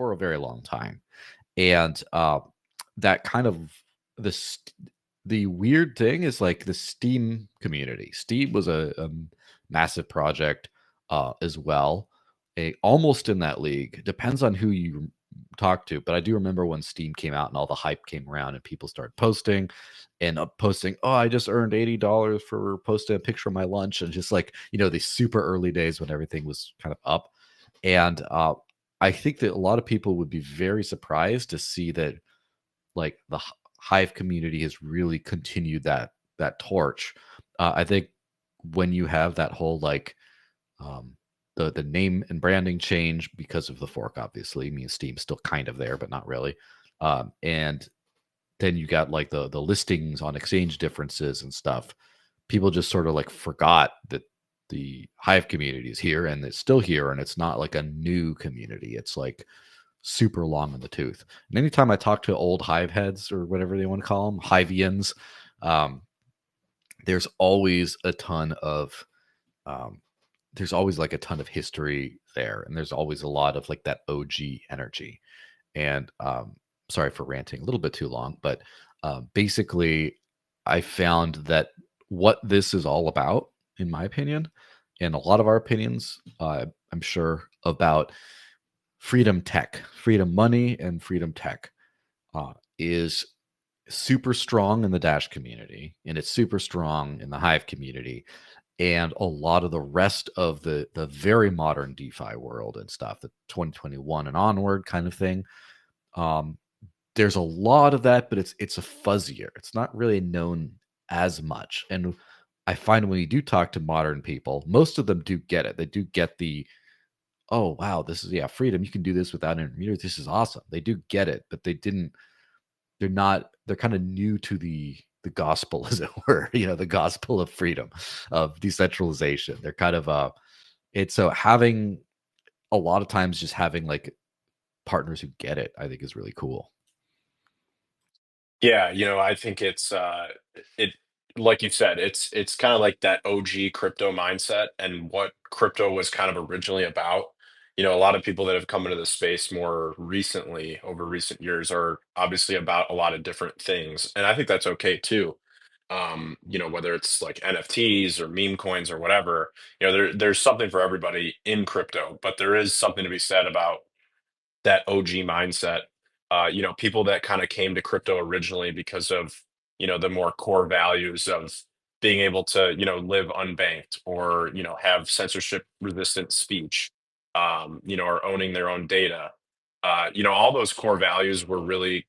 for a very long time. And that kind of this the weird thing is like the Steam community. Steam was a massive project as well. Almost in that league. Depends on who you talk to, but I do remember when Steam came out and all the hype came around and people started posting and posting, oh, I just earned $80 for posting a picture of my lunch, and just like, these super early days when everything was kind of up. And I think that a lot of people would be very surprised to see that like the Hive community has really continued that torch. I think when you have that whole like the name and branding change because of the fork, obviously, I mean Steam's still kind of there, but not really. And then you got like the listings on exchange differences and stuff. People just sort of like forgot that the Hive community is here, and it's still here, and it's not like a new community. It's like super long in the tooth. And anytime I talk to old Hive heads or whatever they want to call them, Hivians, there's always a ton of there's always like a ton of history there, and there's always a lot of like that OG energy. And sorry for ranting a little bit too long, but basically, I found that what this is all about, in my opinion, and a lot of our opinions, I'm sure, about freedom tech, freedom money, and freedom tech is super strong in the Dash community, and it's super strong in the Hive community, and a lot of the rest of the very modern DeFi world and stuff, the 2021 and onward kind of thing. There's a lot of that, but it's a fuzzier. It's not really known as much. And I find when you do talk to modern people, most of them do get it. They do get the, oh wow, this is freedom. You can do this without intermediaries. This is awesome. They do get it, but they're kind of new to the gospel, as it were, the gospel of freedom, of decentralization. They're kind of it's so having a lot of times just having like partners who get it, I think is really cool. Yeah, I think it like you said, it's kind of like that OG crypto mindset and what crypto was kind of originally about. A lot of people that have come into the space more recently over recent years are obviously about a lot of different things. And I think that's okay too. Whether it's like NFTs or meme coins or whatever, there's something for everybody in crypto, but there is something to be said about that OG mindset. People that kind of came to crypto originally because of, the more core values of being able to, live unbanked or, have censorship resistant speech, or owning their own data. All those core values were really,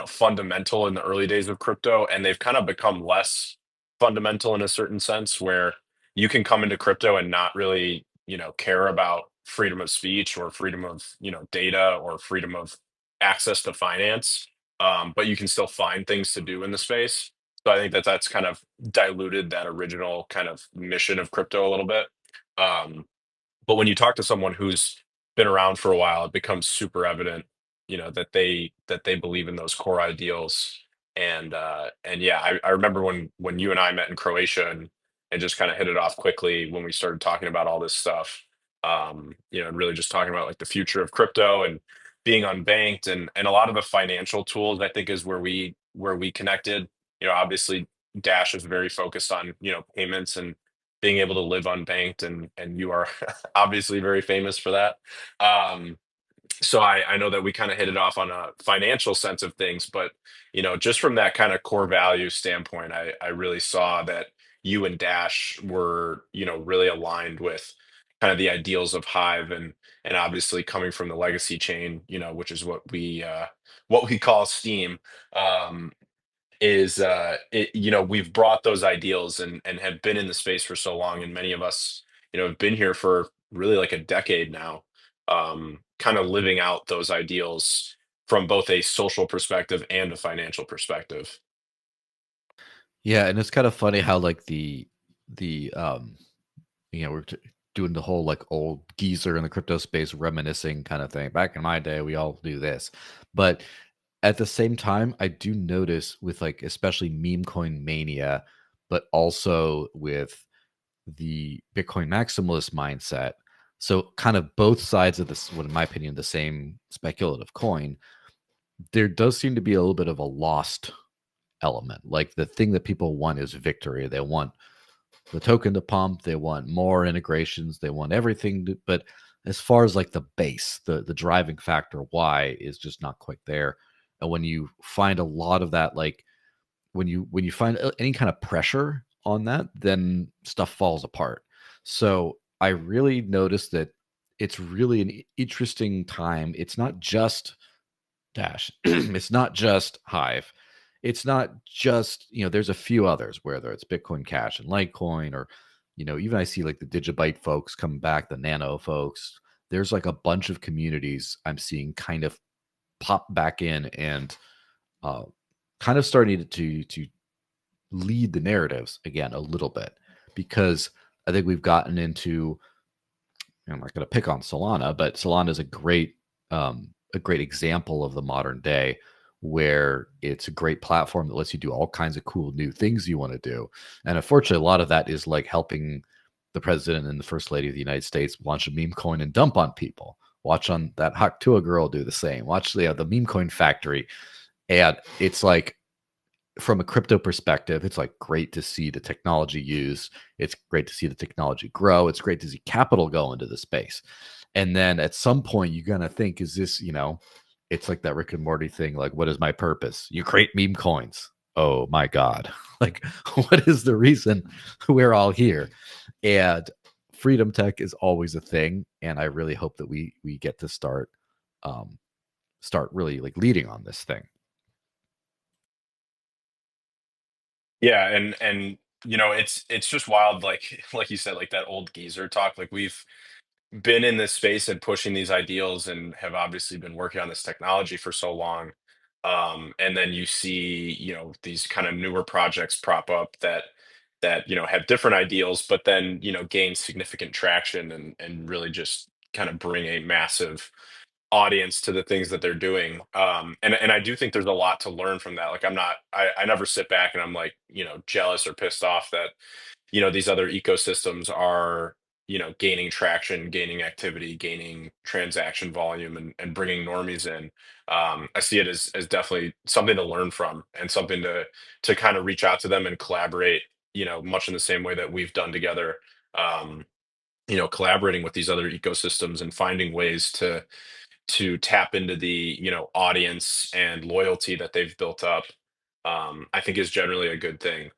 fundamental in the early days of crypto, and they've kind of become less fundamental in a certain sense where you can come into crypto and not really, care about freedom of speech or freedom of, data or freedom of access to finance. But you can still find things to do in the space. So I think that that's kind of diluted that original kind of mission of crypto a little bit. Um, but when you talk to someone who's been around for a while, it becomes super evident, that they believe in those core ideals. And yeah, I remember when you and I met in Croatia and just kind of hit it off quickly when we started talking about all this stuff. And really just talking about like the future of crypto and being unbanked and a lot of the financial tools, I think is where we connected. Obviously Dash is very focused on, payments and being able to live unbanked, and you are obviously very famous for that. So I know that we kind of hit it off on a financial sense of things, but just from that kind of core value standpoint, I really saw that you and Dash were, really aligned with kind of the ideals of Hive and obviously coming from the legacy chain, which is what we call Steam. Um, we've brought those ideals and have been in the space for so long, and many of us have been here for really like a decade now, kind of living out those ideals from both a social perspective and a financial perspective. Yeah, and it's kind of funny how like the we're doing the whole like old geezer in the crypto space reminiscing kind of thing. Back in my day, we all do this, but at the same time, I do notice with like especially meme coin mania, but also with the Bitcoin maximalist mindset. So kind of both sides of this, what in my opinion, the same speculative coin, there does seem to be a little bit of a lost element. Like the thing that people want is victory. They want the token to pump, they want more integrations, they want everything to, but as far as like the base, the driving factor why is just not quite there. And when you find a lot of that, like when you find any kind of pressure on that, then stuff falls apart. So I really noticed that it's really an interesting time. It's not just Dash. It's not just Hive. It's not just, there's a few others, whether it's Bitcoin Cash and Litecoin, or, even I see like the Digibyte folks coming back, the Nano folks. There's like a bunch of communities I'm seeing kind of pop back in and uh, kind of starting to lead the narratives again a little bit, because I think we've gotten into, I'm not going to pick on Solana, but Solana is a great example of the modern day, where it's a great platform that lets you do all kinds of cool new things you want to do. And unfortunately, a lot of that is like helping the president and the first lady of the United States launch a meme coin and dump on people. Watch on that Haktua girl do the same. Watch the meme coin factory. And it's like, from a crypto perspective, it's like great to see the technology used. It's great to see the technology grow. It's great to see capital go into the space. And then at some point, you're going to think, is this, it's like that Rick and Morty thing. Like, what is my purpose? You create meme coins. Oh my God. Like, what is the reason we're all here? And freedom tech is always a thing. And I really hope that we get to start really like leading on this thing. Yeah, and it's just wild, like like you said, like that old geezer talk. Like we've been in this space and pushing these ideals and have obviously been working on this technology for so long. And then you see, these kind of newer projects prop up that have different ideals, but then, gain significant traction and really just kind of bring a massive audience to the things that they're doing. And I do think there's a lot to learn from that. Like I never sit back and I'm like, jealous or pissed off that these other ecosystems are gaining traction, gaining activity, gaining transaction volume, and bringing normies in. I see it as definitely something to learn from and something to kind of reach out to them and collaborate, much in the same way that we've done together. um, Collaborating with these other ecosystems and finding ways to tap into the audience and loyalty that they've built up. I think is generally a good thing.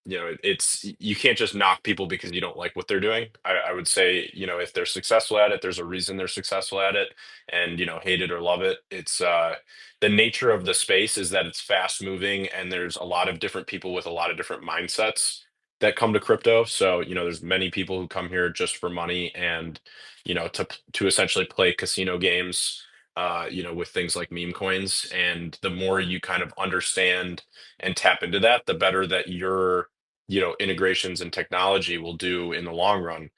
It's you can't just knock people because you don't like what they're doing. I would say, if they're successful at it, there's a reason they're successful at it, and hate it or love it. It's the nature of the space is that it's fast moving, and there's a lot of different people with a lot of different mindsets that come to crypto. So there's many people who come here just for money and to essentially play casino games, with things like meme coins. And the more you kind of understand and tap into that, the better that your, integrations and technology will do in the long run.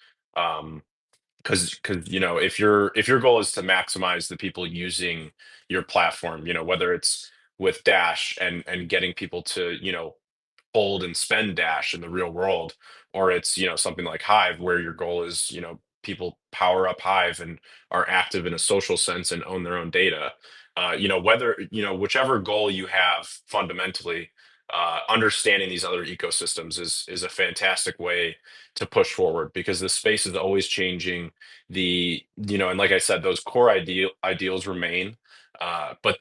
Because if your goal is to maximize the people using your platform, whether it's with Dash and getting people to hold and spend Dash in the real world, or it's something like Hive where your goal is people power up Hive and are active in a social sense and own their own data. Whether whichever goal you have fundamentally, understanding these other ecosystems is a fantastic way to push forward, because the space is always changing. And like I said, those core ideals remain, but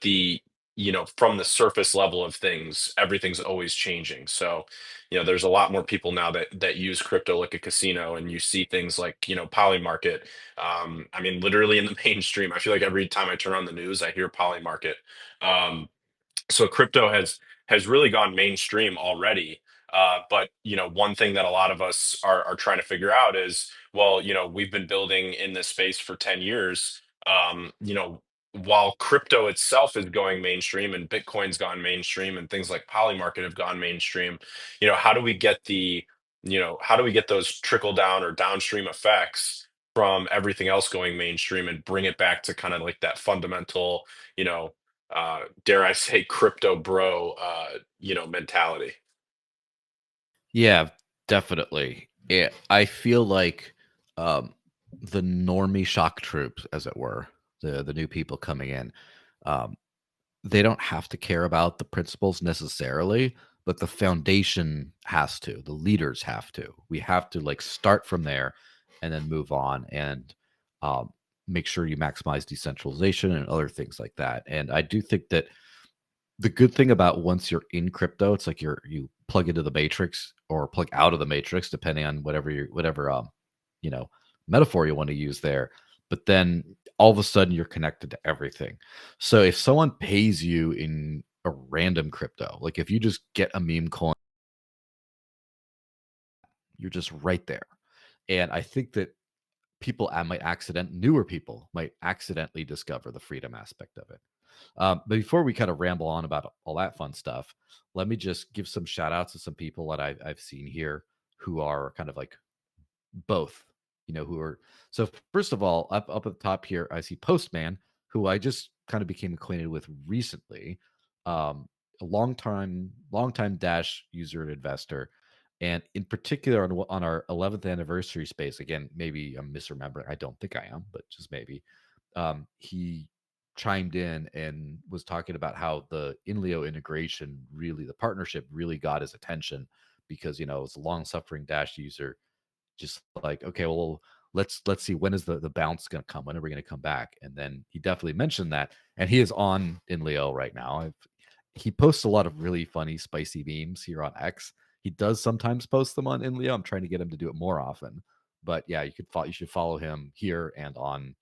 from the surface level of things, everything's always changing. So, there's a lot more people now that use crypto like a casino, and you see things like, Poly Market. I mean, literally in the mainstream, I feel like every time I turn on the news, I hear Poly Market. Um, so crypto has really gone mainstream already. But one thing that a lot of us are trying to figure out is, well, we've been building in this space for 10 years. While crypto itself is going mainstream and Bitcoin's gone mainstream and things like Polymarket have gone mainstream, how do we get how do we get those trickle down or downstream effects from everything else going mainstream and bring it back to kind of like that fundamental, dare I say, crypto bro, mentality. Yeah, definitely. I feel like, um, the normie shock troops, as it were, the new people coming in. Um, they don't have to care about the principles necessarily, but the foundation has to. The leaders have to. We have to like start from there and then move on and um, make sure you maximize decentralization and other things like that. And I do think that the good thing about once you're in crypto, it's like you plug into the matrix or plug out of the matrix, depending on whatever you know metaphor you want to use there. But then all of a sudden you're connected to everything. So if someone pays you in a random crypto, like if you just get a meme coin, you're just right there. And I think that newer people might accidentally discover the freedom aspect of it. But before we kind of ramble on about all that fun stuff, let me just give some shout outs to some people that I've seen here who are kind of like both, who are so first of all, up at the top here, I see Postman, who I just kind of became acquainted with recently. A long time Dash user and investor. And in particular on our 11th anniversary space, again, maybe I'm misremembering. I don't think I am, but just maybe he chimed in and was talking about how the INLEO integration really, the partnership really got his attention because it's a long suffering Dash user, just like, okay, well, let's see, when is the bounce going to come? When are we going to come back? And then he definitely mentioned that, and he is on INLEO right now. He posts a lot of really funny, spicy memes here on X. He does sometimes post them on INLEO. I'm trying to get him to do it more often, but yeah, you should follow him here and on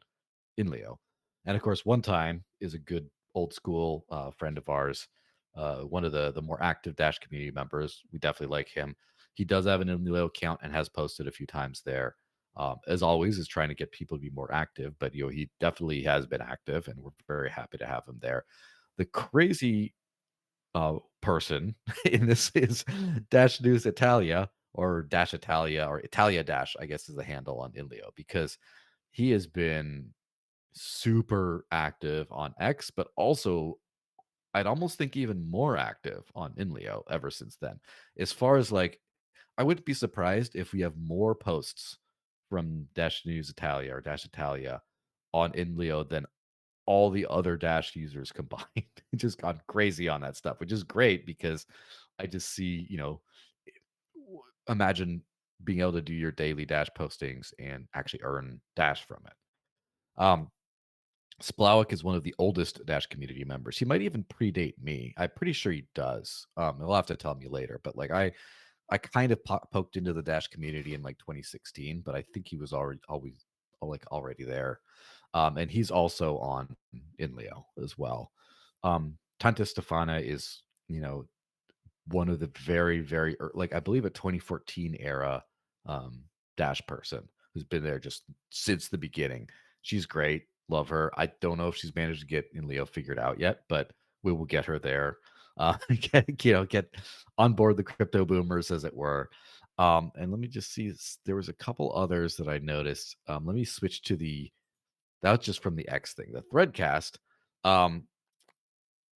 INLEO. And of course, One Time is a good old school friend of ours, one of the more active Dash community members. We definitely like him. He does have an INLEO account and has posted a few times there. As always, is trying to get people to be more active, but he definitely has been active, and we're very happy to have him there. The crazy person in this is Dash News Italia, or Dash Italia, or Italia Dash, I guess is the handle on INLEO, because he has been super active on X, but also I'd almost think even more active on INLEO ever since then. As far as like, I wouldn't be surprised if we have more posts from Dash News Italia or Dash Italia on INLEO than all the other Dash users combined. Just gone crazy on that stuff, which is great because I just see, imagine being able to do your daily Dash postings and actually earn Dash from it. Um, Splowik is one of the oldest Dash community members. He might even predate me. I'm pretty sure he does. He'll have to tell me later. But like I kind of poked into the Dash community in like 2016, but I think he was already there. And he's also on InLeo as well. Tanta Stefana is one of the very, very like I believe a 2014 era um, Dash person who's been there just since the beginning. She's great, love her. I don't know if she's managed to get in Leo figured out yet, but we will get her there. Get on board the crypto boomers, as it were. And let me just see. There was a couple others that I noticed. Let me switch to that was just from the X thing, the Threadcast. Um,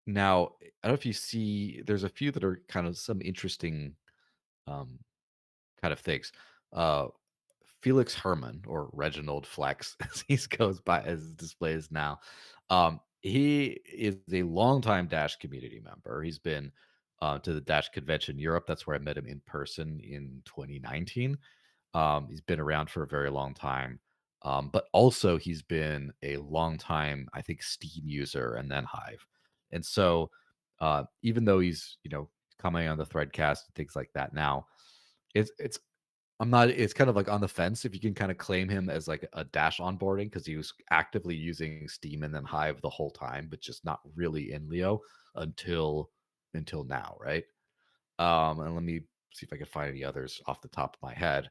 Now, I don't know if you see, there's a few that are kind of some interesting um, kind of things. Uh, Felix Herman, or Reginald Flex, as he goes by, as displays now. He is a longtime Dash community member. He's been to the Dash convention Europe. That's where I met him in person in 2019. He's been around for a very long time. But also he's been a long time, I think, Steam user and then Hive. And so even though he's, commenting on the Threadcast and things like that now, it's I'm not it's kind of like on the fence if you can kind of claim him as like a Dash onboarding, because he was actively using Steam and then Hive the whole time, but just not really in Leo until now, right? And let me see if I can find any others off the top of my head.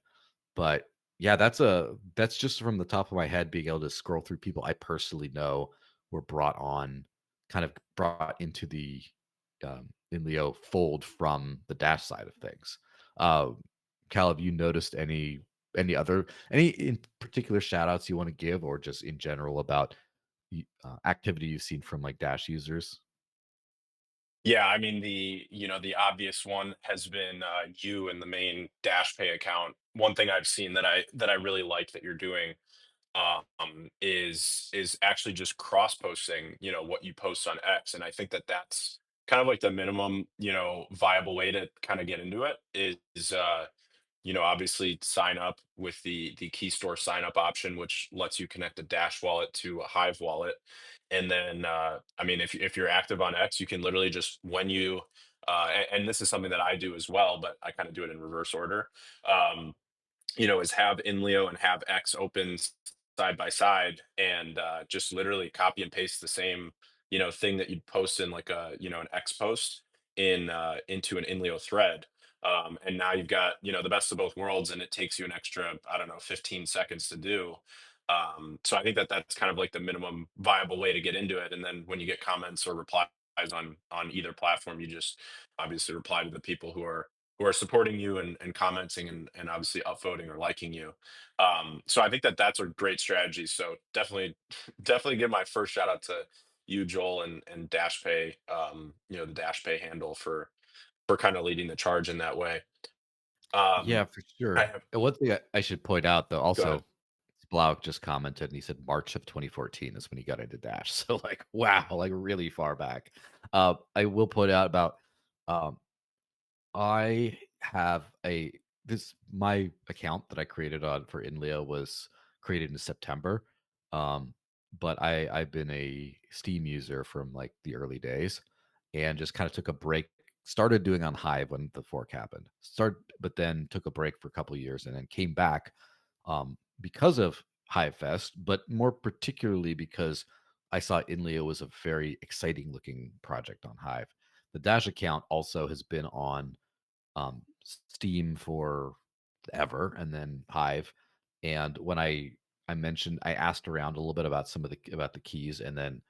But yeah, that's just from the top of my head, being able to scroll through people I personally know were kind of brought into the in Leo fold from the Dash side of things. Uh, Cal, have you noticed any in particular shout outs you want to give, or just in general about activity you've seen from like Dash users? Yeah, I mean the obvious one has been you and the main Dash Pay account. One thing I've seen that I really like that you're doing is actually just cross posting, what you post on X. And I think that that's kind of like the minimum, viable way to kind of get into it is obviously sign up with the key store sign up option, which lets you connect a Dash wallet to a Hive wallet. And then, I mean, if you're active on X, you can literally just when you and this is something that I do as well, but I kind of do it in reverse order. Um, is have INLEO and have X open side by side and just literally copy and paste the same, thing that you'd post in like a, an X post into an INLEO thread. And now you've got, the best of both worlds and it takes you an extra, I don't know, 15 seconds to do. So I think that that's kind of like the minimum viable way to get into it. And then when you get comments or replies on either platform, you just obviously reply to the people who are supporting you and commenting and obviously upvoting or liking you. So I think that that's a great strategy. So definitely, definitely give my first shout out to you, Joel, and DashPay. The DashPay handle for kind of leading the charge in that way. Yeah, Um, for I sure. have And one thing I should point out, though, go ahead. also, Blau just commented and he said March of 2014 is when he got into Dash. So, like, wow, like really far back. I will point out about um, I have a this my account that I created on for INLEO was created in September. Um, but I've been a Steam user from like the early days and just kind of took a break. Started doing on Hive when the fork happened. But then took a break for a couple of years and then came back because of Hive Fest, but more particularly because I saw INLEO was a very exciting looking project on Hive. The Dash account also has been on Steam for ever, and then Hive. And when I mentioned, I asked around a little bit about some of the about the keys, and then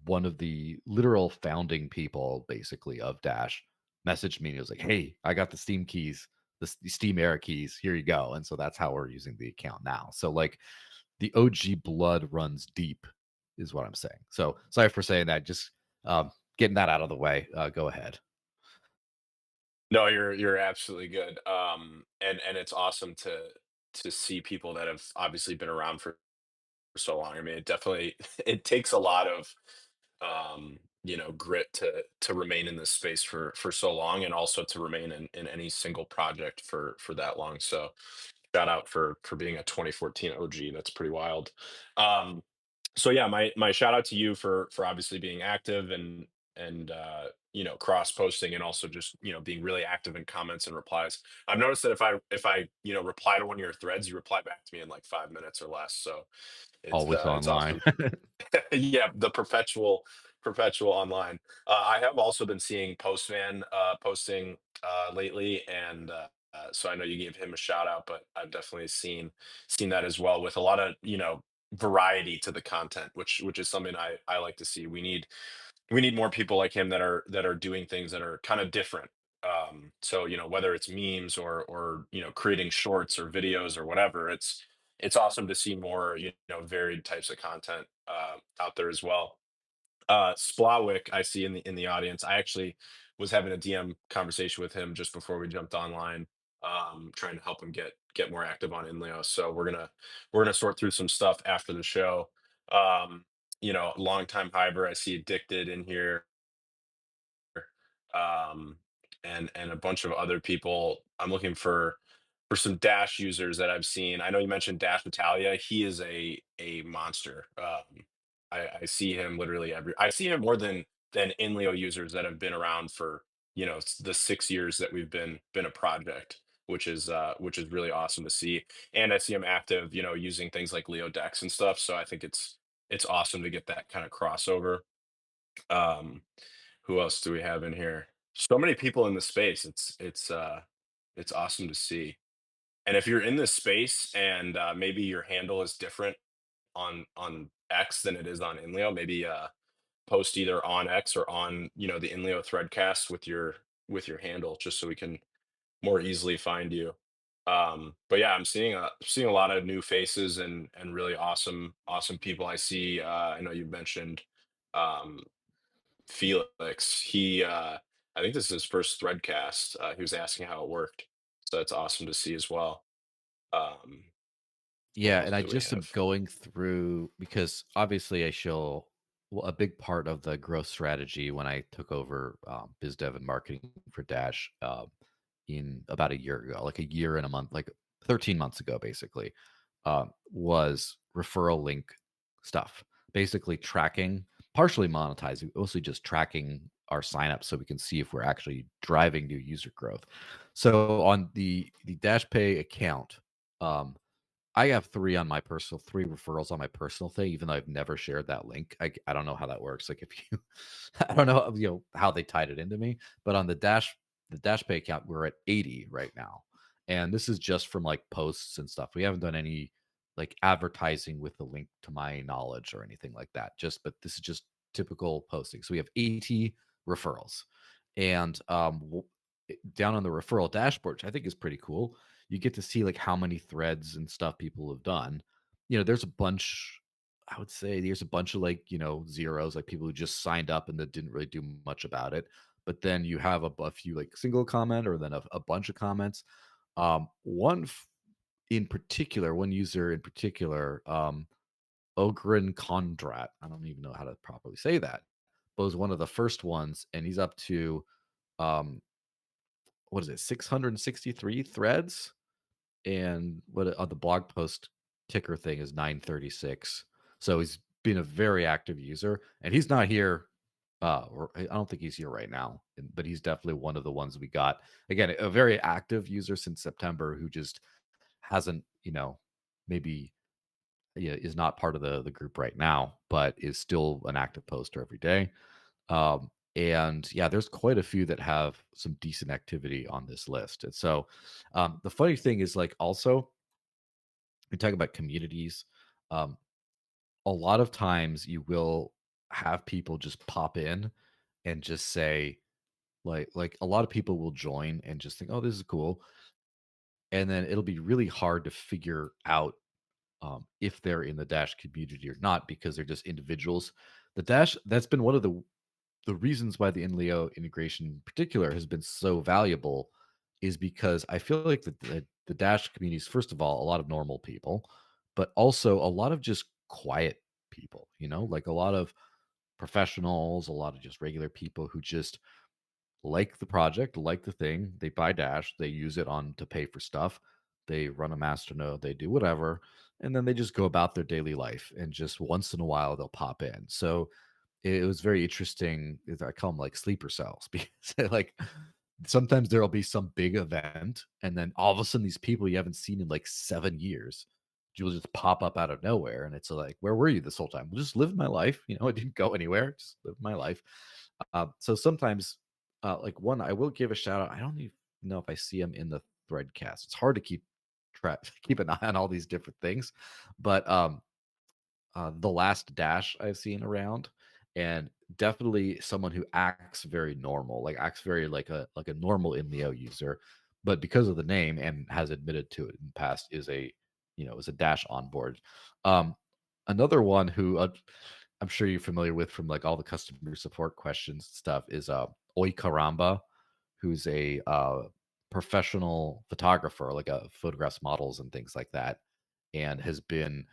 one of the literal founding people, basically of Dash, messaged me. And he was like, "Hey, I got the Steam keys, the Steam era keys. Here you go." And so that's how we're using the account now. So like the OG blood runs deep, is what I'm saying. So sorry for saying that. Just getting that out of the way. Go ahead. No, you're absolutely good. And it's awesome to see people that have obviously been around for so long. I mean, it definitely it takes a lot of grit to remain in this space for so long and also to remain in any single project for that long. So shout out for being a 2014 OG. That's pretty wild. Um, so yeah, my shout out to you for obviously being active and cross posting and also just being really active in comments and replies. I've noticed that if I reply to one of your threads, you reply back to me in like 5 minutes or less. So Always it's online. awesome. Yeah, the perpetual online. I have also been seeing Postman posting lately, and so I know you gave him a shout out, but I've definitely seen that as well with a lot of variety to the content, which is something I like to see. We need more people like him that are doing things that are kind of different. So whether it's memes or creating shorts or videos or whatever, it's awesome to see more varied types of content out there as well. Splawick, I see in the audience. I actually was having a DM conversation with him just before we jumped online, trying to help him get more active on Inleo. So we're gonna sort through some stuff after the show. Longtime Hyber, I see Addicted in here, um, and a bunch of other people. I'm looking for some Dash users that I've seen. I know you mentioned Dash Italia. He is a monster. I see him literally every. I see him more than Inleo users that have been around for the 6 years that we've been a project, which is really awesome to see. And I see him active, using things like Leo Dex and stuff. So I think it's awesome to get that kind of crossover. Um, who else do we have in here? So many people in the space. It's awesome to see. And if you're in this space and maybe your handle is different on X than it is on Inleo, maybe post either on X or on the Inleo threadcast with your handle, just so we can more easily find you. But yeah, I'm seeing a lot of new faces and really awesome people. I see. I know you mentioned um, Felix. I think this is his first threadcast. He was asking how it worked, so that's awesome to see as well. Um, Yeah, and almost I that we just am have. going through because obviously I show well, a big part of the growth strategy when I took over biz dev and marketing for Dash in about a year ago, like a year and a month, like 13 months ago, basically, was referral link stuff. Basically, tracking, partially monetizing, mostly just tracking our signups so we can see if we're actually driving new user growth. So on the Dash Pay account, um, I have 3 on my personal 3 referrals on my personal thing, even though I've never shared that link. I don't know how that works. Like, if you I don't know, how they tied it into me, but on the Dash Pay account, we're at 80 right now, and this is just from, like, posts and stuff. We haven't done any, like, advertising with the link to my knowledge or anything like that, just but this is just typical posting. So we have 80 referrals, and, down on the referral dashboard, which I think is pretty cool, you get to see like how many threads and stuff people have done. There's a bunch, I would say there's a bunch of like, zeros, like people who just signed up and that didn't really do much about it. But then you have a few like single comment or then a bunch of comments. In particular, one user in particular, Ogren Kondrat. I don't even know how to properly say that, but was one of the first ones, and he's up to um, what is it, 663 threads, and what the blog post ticker thing is 936. So he's been a very active user, and he's not here. Or I don't think he's here right now, but he's definitely one of the ones we got. Again, a very active user since September who just hasn't, maybe is not part of the group right now, but is still an active poster every day. And yeah, there's quite a few that have some decent activity on this list. And so the funny thing is, like, also we talk about communities. Um, a lot of times you will have people just pop in and just say, like a lot of people will join and just think, oh, this is cool. And then it'll be really hard to figure out if they're in the Dash community or not because they're just individuals. The Dash, that's been one of the reasons why the INLEO integration in particular has been so valuable is because I feel like the Dash community is, first of all, a lot of normal people, but also a lot of just quiet people, like a lot of professionals, a lot of just regular people who just like the project, like the thing. They buy Dash, they use it on to pay for stuff. They run a masternode, they do whatever, and then they just go about their daily life. And just once in a while, they'll pop in. So it was very interesting. I call them like sleeper cells because like sometimes there'll be some big event, and then all of a sudden these people you haven't seen in like 7 years, you'll just pop up out of nowhere, and it's like, where were you this whole time? Well, just living my life. I didn't go anywhere. Just live my life. So sometimes, like one, I will give a shout out. I don't even know if I see him in the threadcast. It's hard to keep track, keep an eye on all these different things, but the last Dash I've seen around, and definitely someone who acts very normal, like acts very like a normal INLEO user, but because of the name and has admitted to it in the past, is a Dash onboard. Um, Another one who I'm sure you're familiar with from like all the customer support questions and stuff is Oi Caramba, who's a professional photographer, like photographs models and things like that, and has been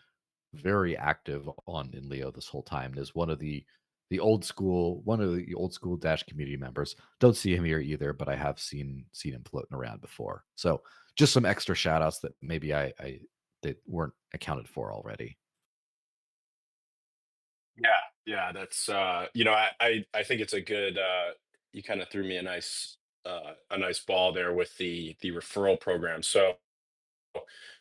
very active on INLEO this whole time, and is one of the old school Dash community members. Don't see him here either, but I have seen him floating around before. So just some extra shout outs that maybe I that weren't accounted for already. Yeah, yeah, that's I think it's a good you kind of threw me a nice ball there with the referral program. So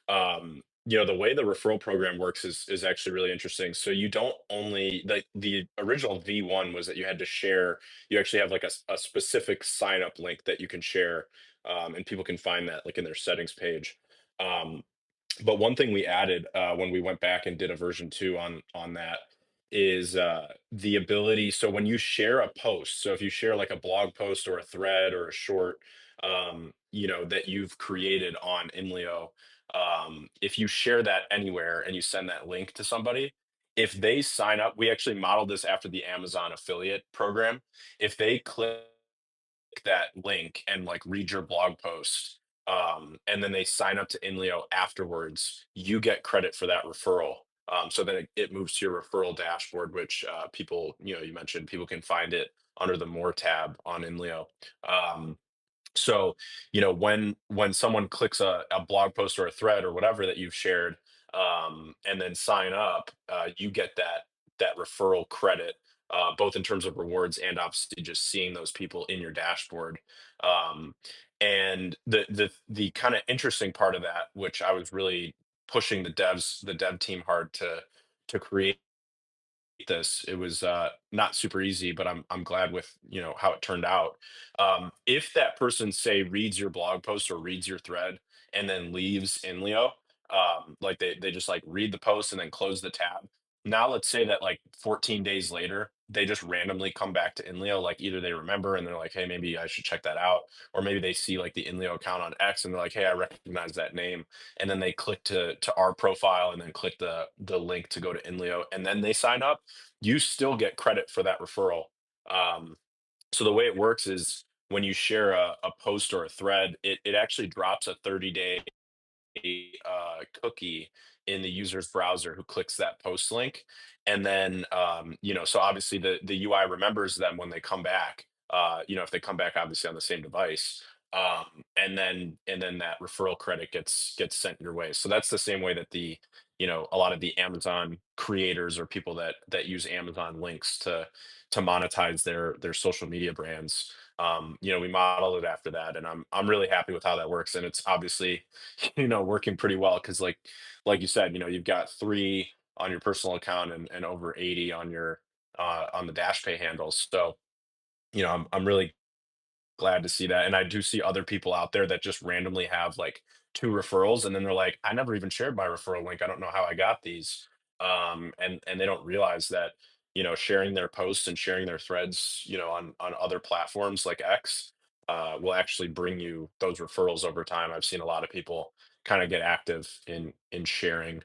the way the referral program works is actually really interesting. So you don't only the original V1 was that you had to share, you actually have like a specific sign up link that you can share, and people can find that like in their settings page. Um, but one thing we added when we went back and did a version 2 on that is the ability. So when you share a post, so if you share like a blog post or a thread or a short, that you've created on Inleo, if you share that anywhere and you send that link to somebody, if they sign up, we actually modeled this after the Amazon affiliate program. If they click that link and like read your blog post, and then they sign up to INLEO afterwards, you get credit for that referral. So then it moves to your referral dashboard, which people, you mentioned people can find it under the More tab on INLEO. Um, so, when someone clicks a blog post or a thread or whatever that you've shared, and then sign up, you get that referral credit, both in terms of rewards and obviously just seeing those people in your dashboard. Um, and the kind of interesting part of that, which I was really pushing the dev team hard to create this. It was not super easy, but I'm glad with how it turned out. If that person say reads your blog post or reads your thread and then leaves InLeo, like they just like read the post and then close the tab. Now let's say that like 14 days later they just randomly come back to InLeo, like either they remember and they're like, hey, maybe I should check that out, or maybe they see like the InLeo account on X and they're like, hey, I recognize that name, and then they click to our profile and then click the link to go to InLeo and then they sign up, you still get credit for that referral. Um, so the way it works is when you share a post or a thread, it actually drops a 30-day cookie in the user's browser who clicks that post link. And then, so obviously the UI remembers them when they come back, if they come back obviously on the same device. And then that referral credit gets sent your way. So that's the same way that a lot of the Amazon creators or people that use Amazon links to monetize their social media brands. We modeled it after that, and I'm really happy with how that works. And it's obviously working pretty well because like you said, you've got 3 on your personal account and over 80 on the Dash Pay handles. So, I'm really glad to see that. And I do see other people out there that just randomly have like 2 referrals and then they're like, I never even shared my referral link. I don't know how I got these. And they don't realize that, sharing their posts and sharing their threads, on other platforms like X, will actually bring you those referrals over time. I've seen a lot of people kind of get active in sharing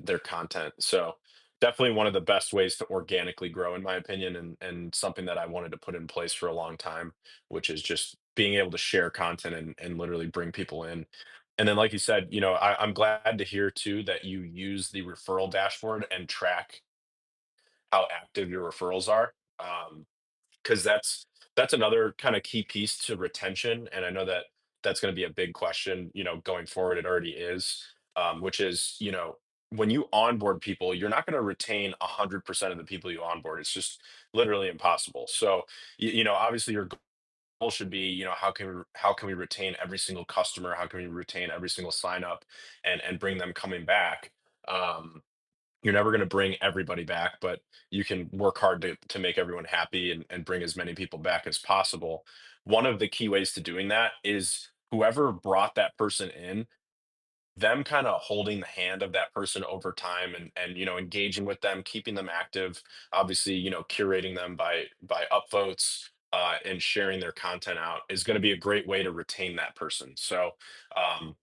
their content. So definitely one of the best ways to organically grow, in my opinion, and something that I wanted to put in place for a long time, which is just being able to share content and literally bring people in. And then, like you said, I'm glad to hear too that you use the referral dashboard and track how active your referrals are. Because that's another kind of key piece to retention, and I know that that's going to be a big question, going forward. It already is, which is, when you onboard people, you're not going to retain 100% of the people you onboard. It's just literally impossible. So, obviously your goal should be, how can we retain every single customer? How can we retain every single sign up and bring them coming back? Um, you're never going to bring everybody back, but you can work hard to make everyone happy and bring as many people back as possible. One of the key ways to doing that is whoever brought that person in, them kind of holding the hand of that person over time and engaging with them, keeping them active, obviously, curating them by upvotes, and sharing their content out is going to be a great way to retain that person. So, um,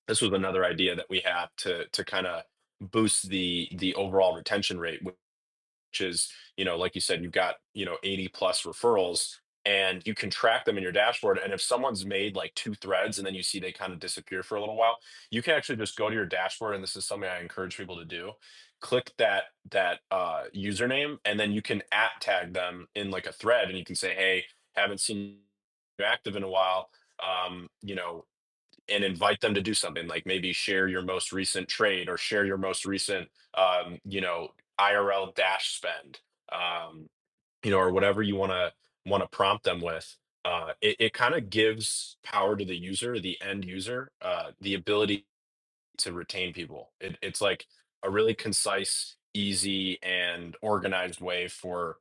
this was another idea that we had to kind of boost the overall retention rate, which is, like you said, you've got, 80 plus referrals and you can track them in your dashboard. And if someone's made like 2 threads and then you see they kind of disappear for a little while, you can actually just go to your dashboard. And this is something I encourage people to do. Click that username, and then you can at tag them in like a thread and you can say, hey, haven't seen you active in a while. And invite them to do something like maybe share your most recent trade or share your most recent IRL dash spend, um, or whatever you want to prompt them with. It kind of gives power to the user, the end user, the ability to retain people. It's like a really concise, easy, and organized way for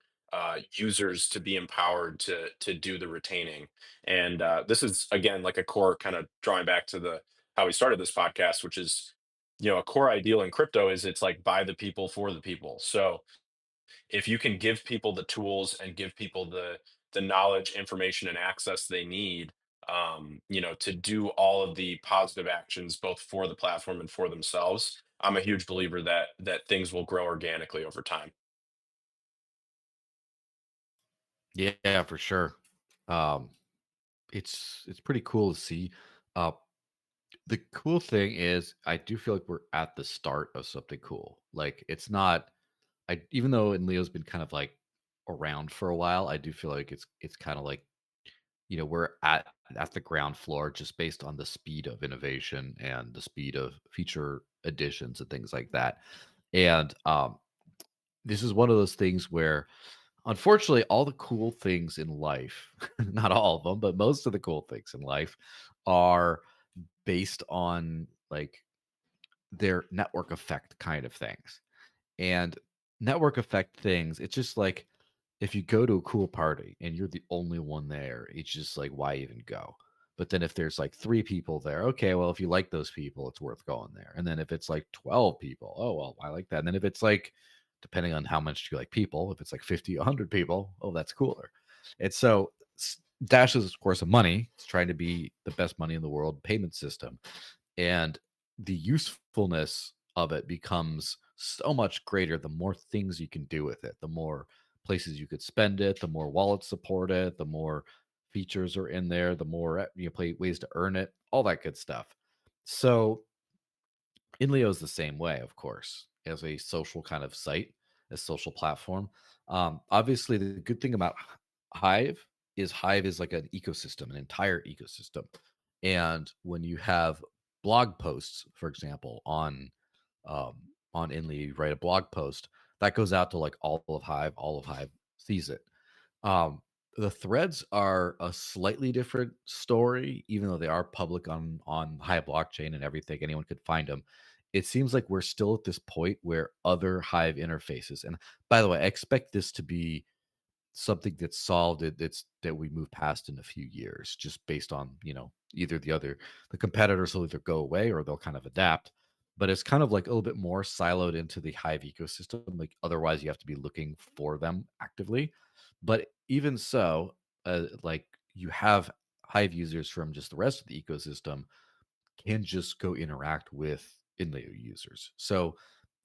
users to be empowered to do the retaining. And this is again like a core kind of drawing back to the how we started this podcast, which is a core ideal in crypto is it's like by the people for the people. So if you can give people the tools and give people the knowledge, information, and access they need, to do all of the positive actions both for the platform and for themselves, I'm a huge believer that things will grow organically over time. Yeah, for sure. Um, it's pretty cool to see. Uh, the cool thing is I do feel like we're at the start of something cool. Like it's not I even though Leo's been kind of like around for a while, I do feel like it's kind of like, we're at the ground floor just based on the speed of innovation and the speed of feature additions and things like that. And this is one of those things where unfortunately all the cool things in life, not all of them, but most of the cool things in life are based on like their network effect kind of things. And network effect things, it's just like if you go to a cool party and you're the only one there, it's just like, why even go? But then if there's like three people there, okay, well, if you like those people, it's worth going there. And then if it's like 12 people, oh, well, I like that. And then if it's like, depending on how much you like people, if it's like 50, 100 people, oh, that's cooler. And so Dash is, of course, a money. It's trying to be the best money in the world payment system. And the usefulness of it becomes so much greater the more things you can do with it, the more places you could spend it, the more wallets support it, the more features are in there, the more play ways to earn it, all that good stuff. So INLEO is the same way, of course, as a social kind of site, a social platform. Obviously, the good thing about Hive is like an ecosystem, an entire ecosystem. And when you have blog posts, for example, on INLEO, you write a blog post that goes out to like all of Hive sees it. um, the threads are a slightly different story, even though they are public on Hive blockchain and everything. Anyone could find them. It seems like we're still at this point where other Hive interfaces, and by the way, I expect this to be something that's solved that we move past in a few years, just based on either the competitors will either go away or they'll kind of adapt. But it's kind of like a little bit more siloed into the Hive ecosystem. Like otherwise, you have to be looking for them actively. But even so, like you have Hive users from just the rest of the ecosystem can just go interact with InLeo users. So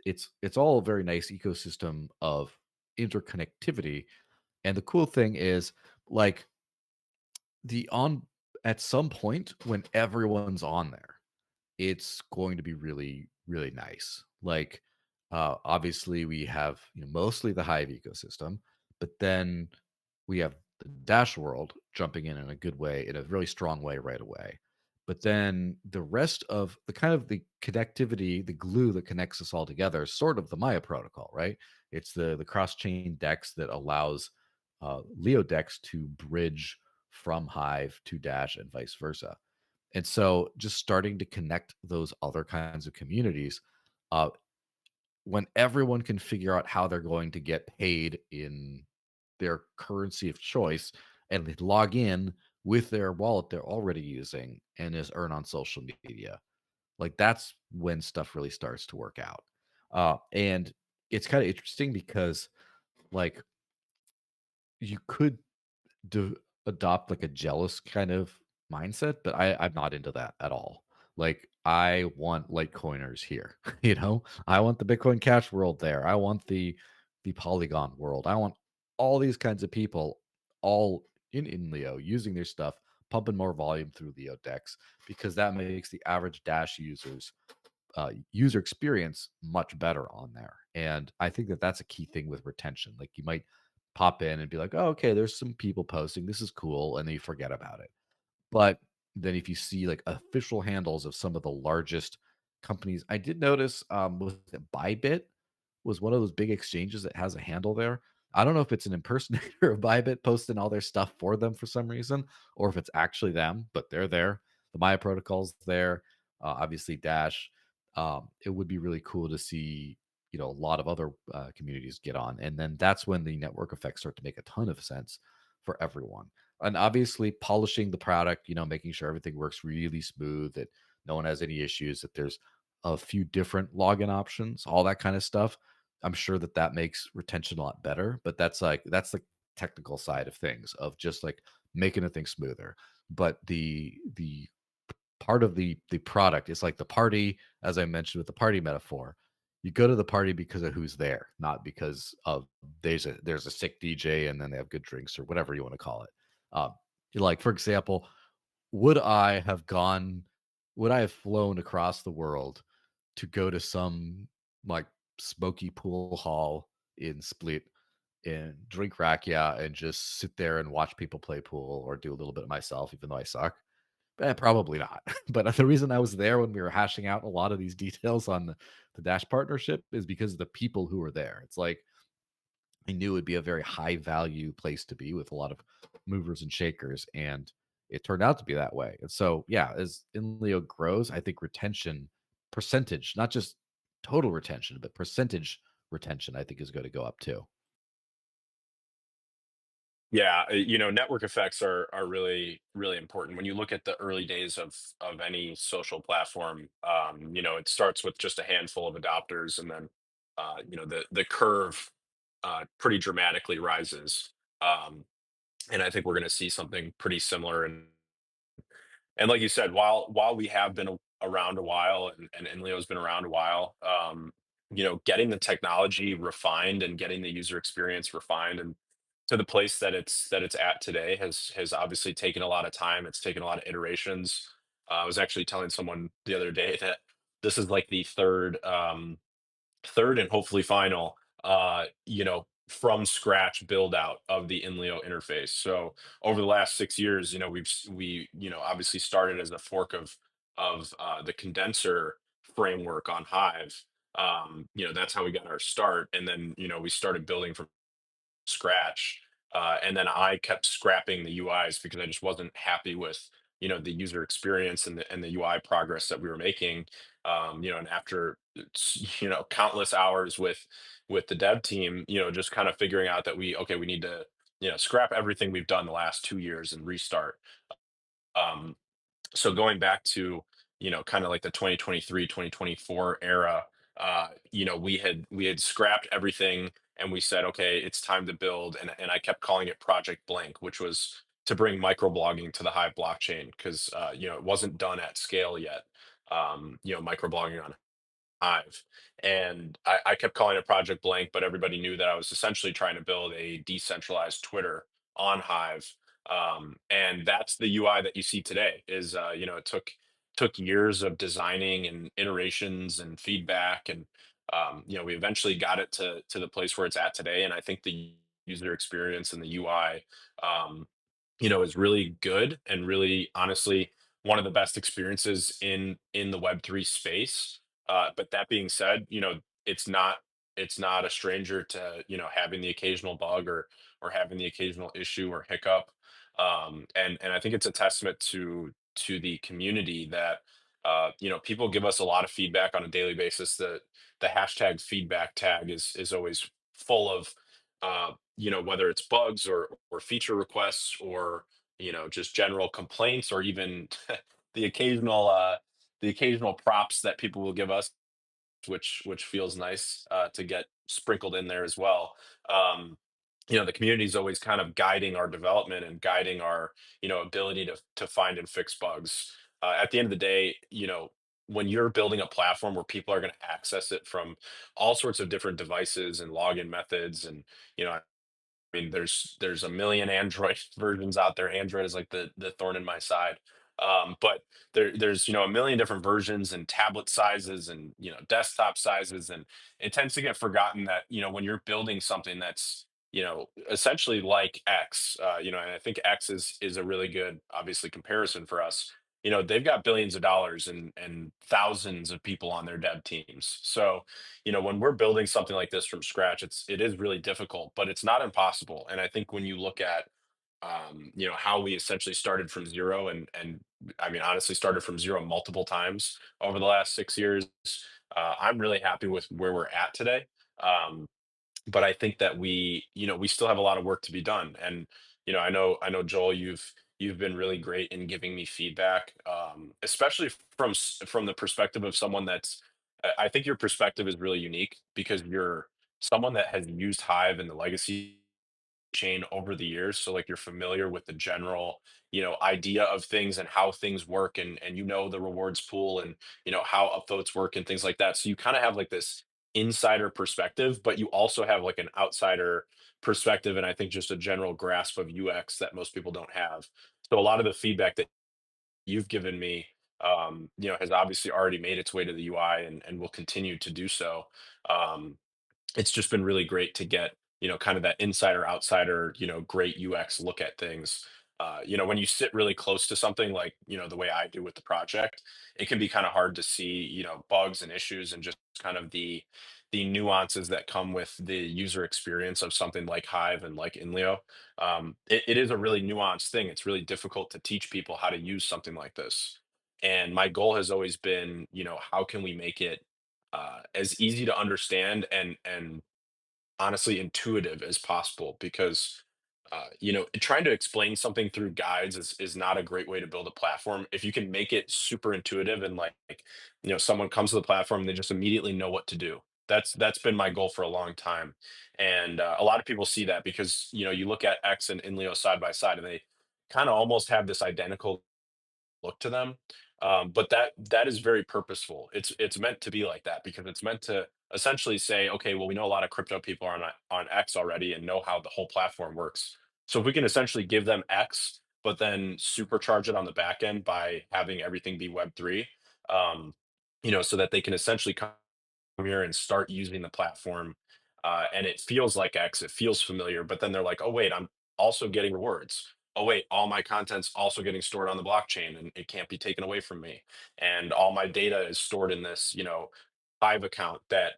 it's all a very nice ecosystem of interconnectivity. And the cool thing is, like, the on at some point when everyone's on there, it's going to be really, really nice. Like, obviously, we have mostly the Hive ecosystem, but then we have the Dash world jumping in a good way, in a really strong way right away. But then the rest of the kind of the connectivity, the glue that connects us all together, is sort of the Maya protocol, right? It's the cross chain DEX that allows Leo DEX to bridge from Hive to Dash and vice versa. And so just starting to connect those other kinds of communities, uh, when everyone can figure out how they're going to get paid in their currency of choice and they log in with their wallet they're already using and is earn on social media. Like that's when stuff really starts to work out. And it's kind of interesting because like you could do adopt like a jealous kind of mindset, but I'm not into that at all. Like I want Litecoiners here, I want the Bitcoin Cash world there. I want the Polygon world. I want all these kinds of people all in Leo using their stuff, pumping more volume through Leo decks because that makes the average Dash user experience much better on there. And I think that that's a key thing with retention. Like you might pop in and be like, oh, okay, there's some people posting. This is cool. And then you forget about it. But then if you see like official handles of some of the largest companies, I did notice was it Bybit was one of those big exchanges that has a handle there. I don't know if it's an impersonator of Bybit posting all their stuff for them for some reason, or if it's actually them, but they're there. The Maya protocol's there. Obviously, Dash. It would be really cool to see, a lot of other communities get on, and then that's when the network effects start to make a ton of sense for everyone. And obviously, polishing the product, making sure everything works really smooth, that no one has any issues, that there's a few different login options, all that kind of stuff. I'm sure that that makes retention a lot better, but that's the technical side of things of just like making a thing smoother. But the part of the product is like the party, as I mentioned with the party metaphor. You go to the party because of who's there, not because of there's a sick DJ and then they have good drinks or whatever you want to call it. Um, like for example, would I have gone would I have flown across the world to go to some, like, smoky pool hall in Split and drink rakia and just sit there and watch people play pool or do a little bit myself, even though I suck? Probably not. But the reason I was there when we were hashing out a lot of these details on the Dash partnership is because of the people who were there. It's like I knew it'd be a very high value place to be with a lot of movers and shakers, and it turned out to be that way. And so, yeah, as INLEO grows, I think retention percentage, not just total retention, but percentage retention, I think is going to go up too. Yeah, network effects are really really important. When you look at the early days of any social platform, it starts with just a handful of adopters, and then the curve pretty dramatically rises. Um, and I think we're going to see something pretty similar. And like you said, while we have been around a while, and Leo's been around a while, getting the technology refined and getting the user experience refined and to the place that it's at today has obviously taken a lot of time. It's taken a lot of iterations. I was actually telling someone the other day that this is like the third and hopefully final from scratch build out of the INLEO interface. So over the last 6 years, obviously started as a fork of the condenser framework on Hive. That's how we got our start, and then we started building from scratch. And then I kept scrapping the UIs because I just wasn't happy with the user experience and the UI progress that we were making. And after countless hours with the dev team, just kind of figuring out that we need to scrap everything we've done the last 2 years and restart. Um, so going back to kind of like the 2023 2024 era, we had scrapped everything and we said, okay, it's time to build, and I kept calling it Project Blank, which was to bring microblogging to the Hive blockchain, because it wasn't done at scale yet. Microblogging on Hive. And I kept calling it Project Blank, but everybody knew that I was essentially trying to build a decentralized Twitter on Hive. And that's the UI that you see today. It took years of designing and iterations and feedback, and we eventually got it to the place where it's at today. And I think the user experience and the UI, is really good and really honestly one of the best experiences in the Web3 space. But that being said, it's not a stranger to having the occasional bug or having the occasional issue or hiccup. And I think it's a testament to the community that people give us a lot of feedback on a daily basis. The hashtag feedback tag is always full of whether it's bugs or feature requests or just general complaints, or even the occasional uh the occasional props that people will give us, which feels nice to get sprinkled in there as well. um the community is always kind of guiding our development and guiding our ability to find and fix bugs. At the end of the day, when you're building a platform where people are going to access it from all sorts of different devices and login methods, and there's a million Android versions out there. Android is like the thorn in my side. But there's a million different versions and tablet sizes and desktop sizes, and it tends to get forgotten that when you're building something that's essentially like X, and I think X is a really good obviously comparison for us. They've got billions of dollars and thousands of people on their dev teams. So when we're building something like this from scratch, it is really difficult, but it's not impossible. And I think when you look at how we essentially started from zero, and I mean honestly started from zero multiple times over the last 6 years, I'm really happy with where we're at today. Um, but I think that we still have a lot of work to be done. And I know Joel, you've been really great in giving me feedback, especially from the perspective of someone that's. I think your perspective is really unique because you're someone that has used Hive and the legacy chain over the years. So like you're familiar with the general idea of things and how things work, and the rewards pool, and how upvotes work and things like that. So you kind of have like this insider perspective, but you also have like an outsider perspective, and I think just a general grasp of UX that most people don't have. So a lot of the feedback that you've given me, has obviously already made its way to the UI and will continue to do so. Um, it's just been really great to get, kind of that insider outsider, great UX look at things. When you sit really close to something like, the way I do with the project, it can be kind of hard to see, bugs and issues and just kind of the nuances that come with the user experience of something like Hive and like INLEO. It is a really nuanced thing. It's really difficult to teach people how to use something like this. And my goal has always been, how can we make it as easy to understand and honestly intuitive as possible, because trying to explain something through guides is not a great way to build a platform. If you can make it super intuitive and like someone comes to the platform, they just immediately know what to do. That's been my goal for a long time. And a lot of people see that because you look at X and Inleo side by side and they kind of almost have this identical look to them. But that is very purposeful. It's meant to be like that because it's meant to essentially say, okay, well, we know a lot of crypto people are on X already and know how the whole platform works. So if we can essentially give them X, but then supercharge it on the back end by having everything be Web3, so that they can essentially come here and start using the platform. And it feels like X, it feels familiar, but then they're like, oh, wait, I'm also getting rewards. Oh, wait, all my content's also getting stored on the blockchain and it can't be taken away from me. And all my data is stored in this, Hive account that,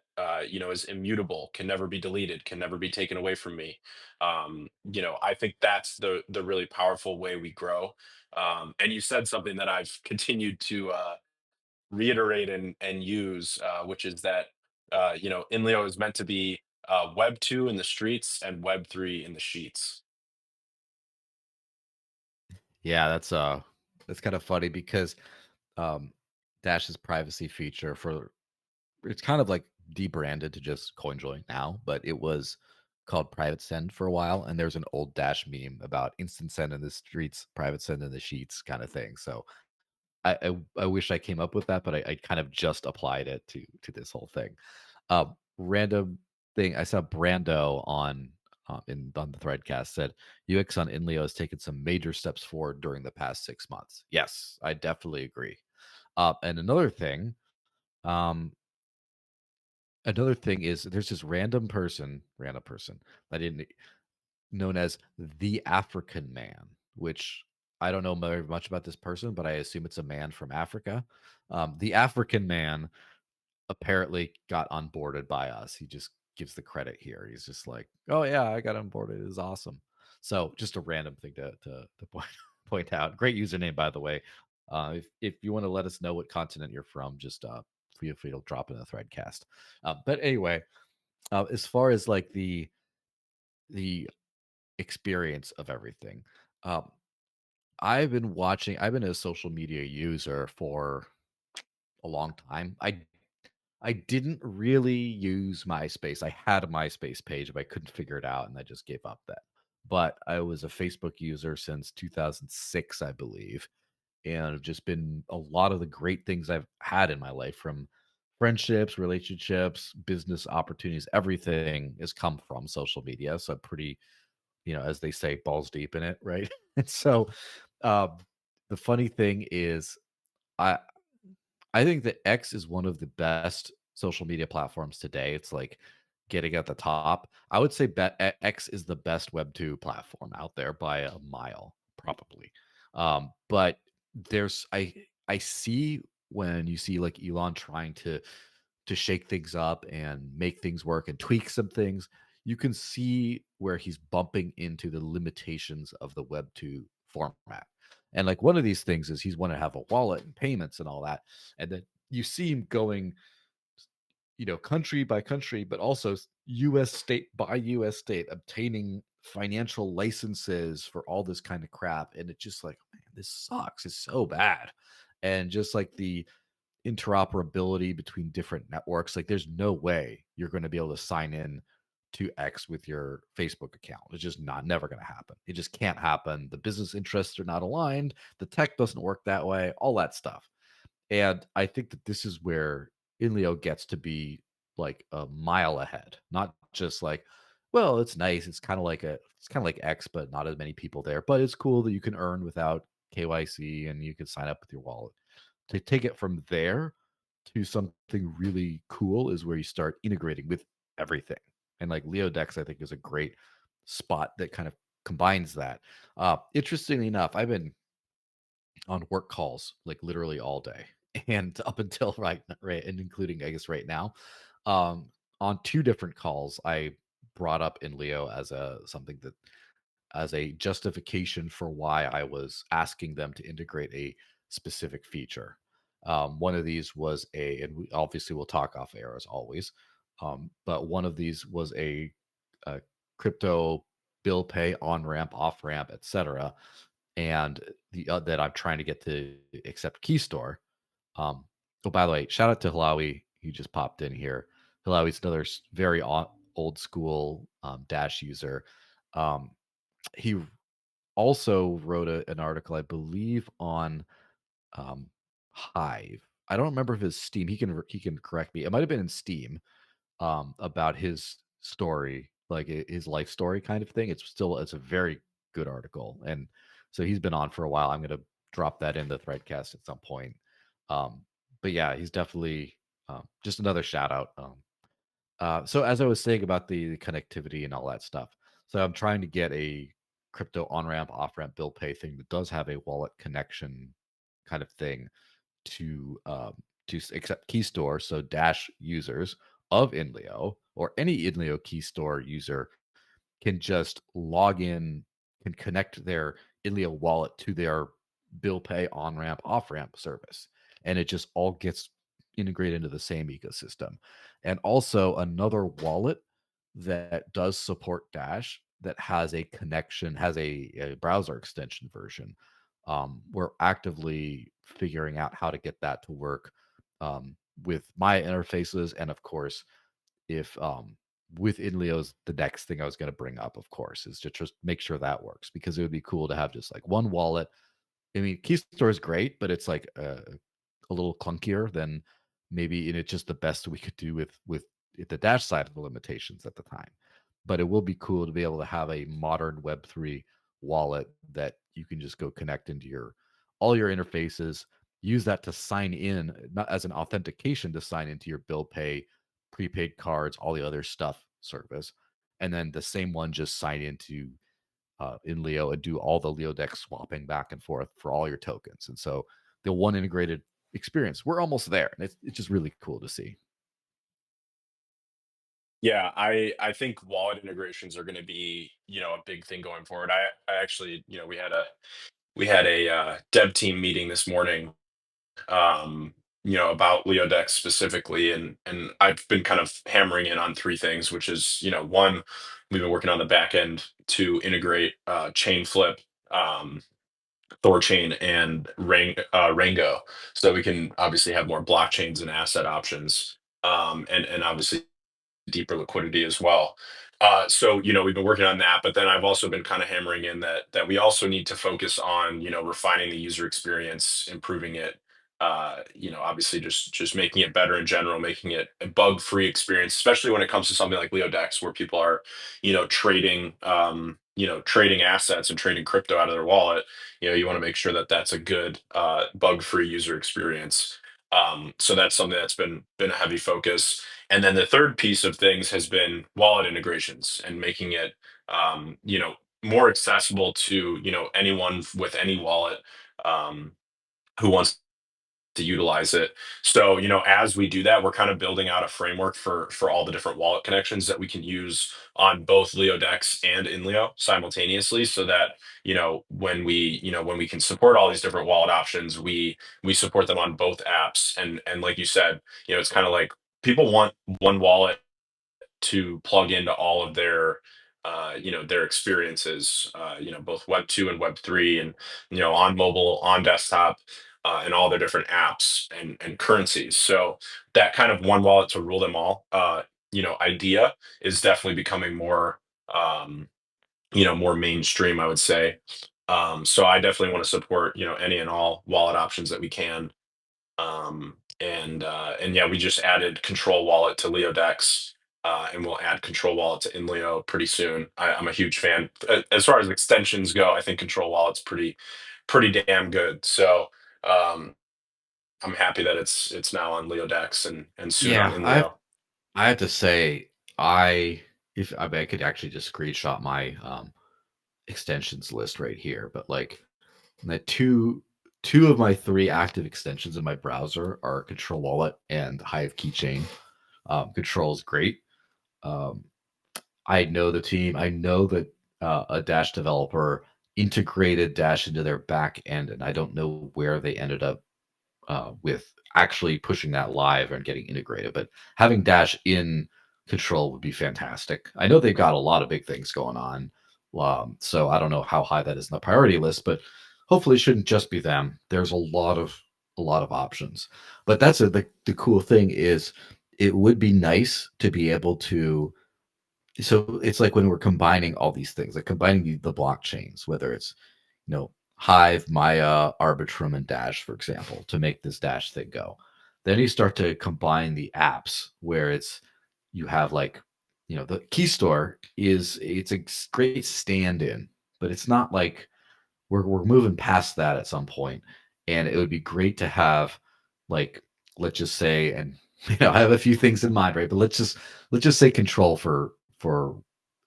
is immutable, can never be deleted, can never be taken away from me. I think that's the really powerful way we grow. And you said something that I've continued to, reiterate and use, which is that Inleo is meant to be Web 2 in the streets and Web 3 in the sheets. Yeah, that's kind of funny because um, Dash's privacy feature for it's kind of like debranded to just CoinJoin now, but it was called private send for a while. And there's an old Dash meme about instant send in the streets, private send in the sheets kind of thing. So I wish I came up with that, but I kind of just applied it to this whole thing. Random thing, I saw Brando on the Threadcast said UX on Inleo has taken some major steps forward during the past 6 months. Yes, I definitely agree. And um, another thing is there's this random person that I didn't known as the African man, which I don't know very much about this person, but I assume it's a man from Africa. The African man apparently got onboarded by us. He just gives the credit here. He's just like, "Oh yeah, I got onboarded. It was awesome." So just a random thing to point point out. Great username, by the way. If you want to let us know what continent you're from, just feel free to drop in the threadcast. But anyway, as far as like the experience of everything, um, I've been a social media user for a long time. I didn't really use MySpace. I had a MySpace page, but I couldn't figure it out, and I just gave up that. But I was a Facebook user since 2006, I believe, and have just been a lot of the great things I've had in my life, from friendships, relationships, business opportunities, everything has come from social media. So I'm pretty, as they say, balls deep in it, right? And so um, the funny thing is, I I think that X is one of the best social media platforms today. It's like getting at the top. I would say X is the best Web 2 platform out there by a mile, probably. But I see when you see like Elon trying to shake things up and make things work and tweak some things, you can see where he's bumping into the limitations of the Web 2 format. And like one of these things is he's want to have a wallet and payments and all that. And then you see him going, country by country, but also US state by US state, obtaining financial licenses for all this kind of crap. And it's just like, man, this sucks. It's so bad. And just like the interoperability between different networks. Like, there's no way you're going to be able to sign in to X with your Facebook account. It's just never going to happen. It just can't happen. The business interests are not aligned. The tech doesn't work that way, all that stuff. And I think that this is where Inleo gets to be like a mile ahead, not just like, well, it's nice. It's kind of like X, but not as many people there. But it's cool that you can earn without KYC, and you can sign up with your wallet. To take it from there to something really cool is where you start integrating with everything. And like Leodex, I think is a great spot that kind of combines that. Interestingly enough, I've been on work calls like literally all day and up until right and including I guess right now. Um on two different calls I brought up in Leo as a something that as a justification for why I was asking them to integrate a specific feature. One of these was and we obviously we'll talk off air as always, but one of these was a crypto bill pay on ramp, off ramp, etc. And that I'm trying to get to accept Keystore. Oh, by the way, shout out to Hilawi. He just popped in here. Hilawi's another very old school Dash user. Um, he also wrote an article, I believe, on Hive. I don't remember if his Steam. He can correct me. It might have been in Steam, about his story, like his life story kind of thing. It's a very good article, and so he's been on for a while. I'm gonna drop that in the threadcast at some point. Um, but yeah, he's definitely just another shout out. So as I was saying about the connectivity and all that stuff, so I'm trying to get a crypto on ramp, off ramp bill pay thing that does have a wallet connection kind of thing to accept Keystore. So Dash users of INLEO or any INLEO Keystore user can just log in, can connect their INLEO wallet to their bill pay on ramp, off ramp service. And it just all gets integrated into the same ecosystem. And also another wallet that does support Dash that has a connection, has a browser extension version. We're actively figuring out how to get that to work with my interfaces. And of course, if with Inleo's, the next thing I was going to bring up, of course, is to just make sure that works because it would be cool to have just like one wallet. I mean, Keystore is great, but it's like a little clunkier than maybe, and it's just the best we could do with the Dash side of the limitations at the time. But it will be cool to be able to have a modern Web3 wallet that you can just go connect into your all your interfaces, use that to sign in, not as an authentication to sign into your bill pay, prepaid cards, all the other stuff service, and then the same one just sign into in Leo and do all the Leo deck swapping back and forth for all your tokens. And so the one integrated experience. We're almost there, and it's just really cool to see. Yeah, I think wallet integrations are going to be, a big thing going forward. I actually, we had a dev team meeting this morning, um, about Leodex specifically, and I've been kind of hammering in on three things, which is, one, we've been working on the back end to integrate ChainFlip, um, Thorchain, and Rango, so that we can obviously have more blockchains and asset options, and obviously deeper liquidity as well. So we've been working on that, but then I've also been kind of hammering in that we also need to focus on refining the user experience, improving it. Obviously just making it better in general, making it a bug-free experience, especially when it comes to something like Leodex, where people are trading assets and trading crypto out of their wallet. You want to make sure that that's a good bug-free user experience. So that's something that's been a heavy focus. And then the third piece of things has been wallet integrations and making it, more accessible to, anyone with any wallet, um, who wants to utilize it. So, as we do that, we're kind of building out a framework for all the different wallet connections that we can use on both Leodex and Inleo simultaneously, so that when we can support all these different wallet options, we support them on both apps. And like you said, it's kind of like people want one wallet to plug into all of their experiences, both Web 2 and Web 3, and on mobile, on desktop, and all their different apps and currencies. So that kind of one wallet to rule them all, idea is definitely becoming more mainstream, I would say. So I definitely want to support any and all wallet options that we can. And yeah, we just added Control Wallet to Leodex, and we'll add Control Wallet to InLeo pretty soon. I'm a huge fan. As far as extensions go, I think Control Wallet's pretty damn good. So um, I'm happy that it's now on Leodex and soon on Yeah, INLEO. I have to say, I if I mean, I could actually just screenshot my extensions list right here, but like the two of my three active extensions in my browser are Control Wallet and Hive Keychain. Control is great. Um, I know the team. I know that a Dash developer integrated Dash into their back end, and I don't know where they ended up with actually pushing that live and getting integrated. But having Dash in Control would be fantastic. I know they've got a lot of big things going on, so I don't know how high that is in the priority list, but hopefully it shouldn't just be them. There's a lot of options. But the cool thing is it would be nice to be able to so it's like when we're combining all these things, like combining the blockchains, whether it's Hive, Maya, Arbitrum, and Dash, for example, to make this Dash thing go. Then you start to combine the apps where you have like the key store it's a great stand-in, but it's not like we're moving past that at some point, and it would be great to have like let's just say, and I have a few things in mind, right? But let's just say control for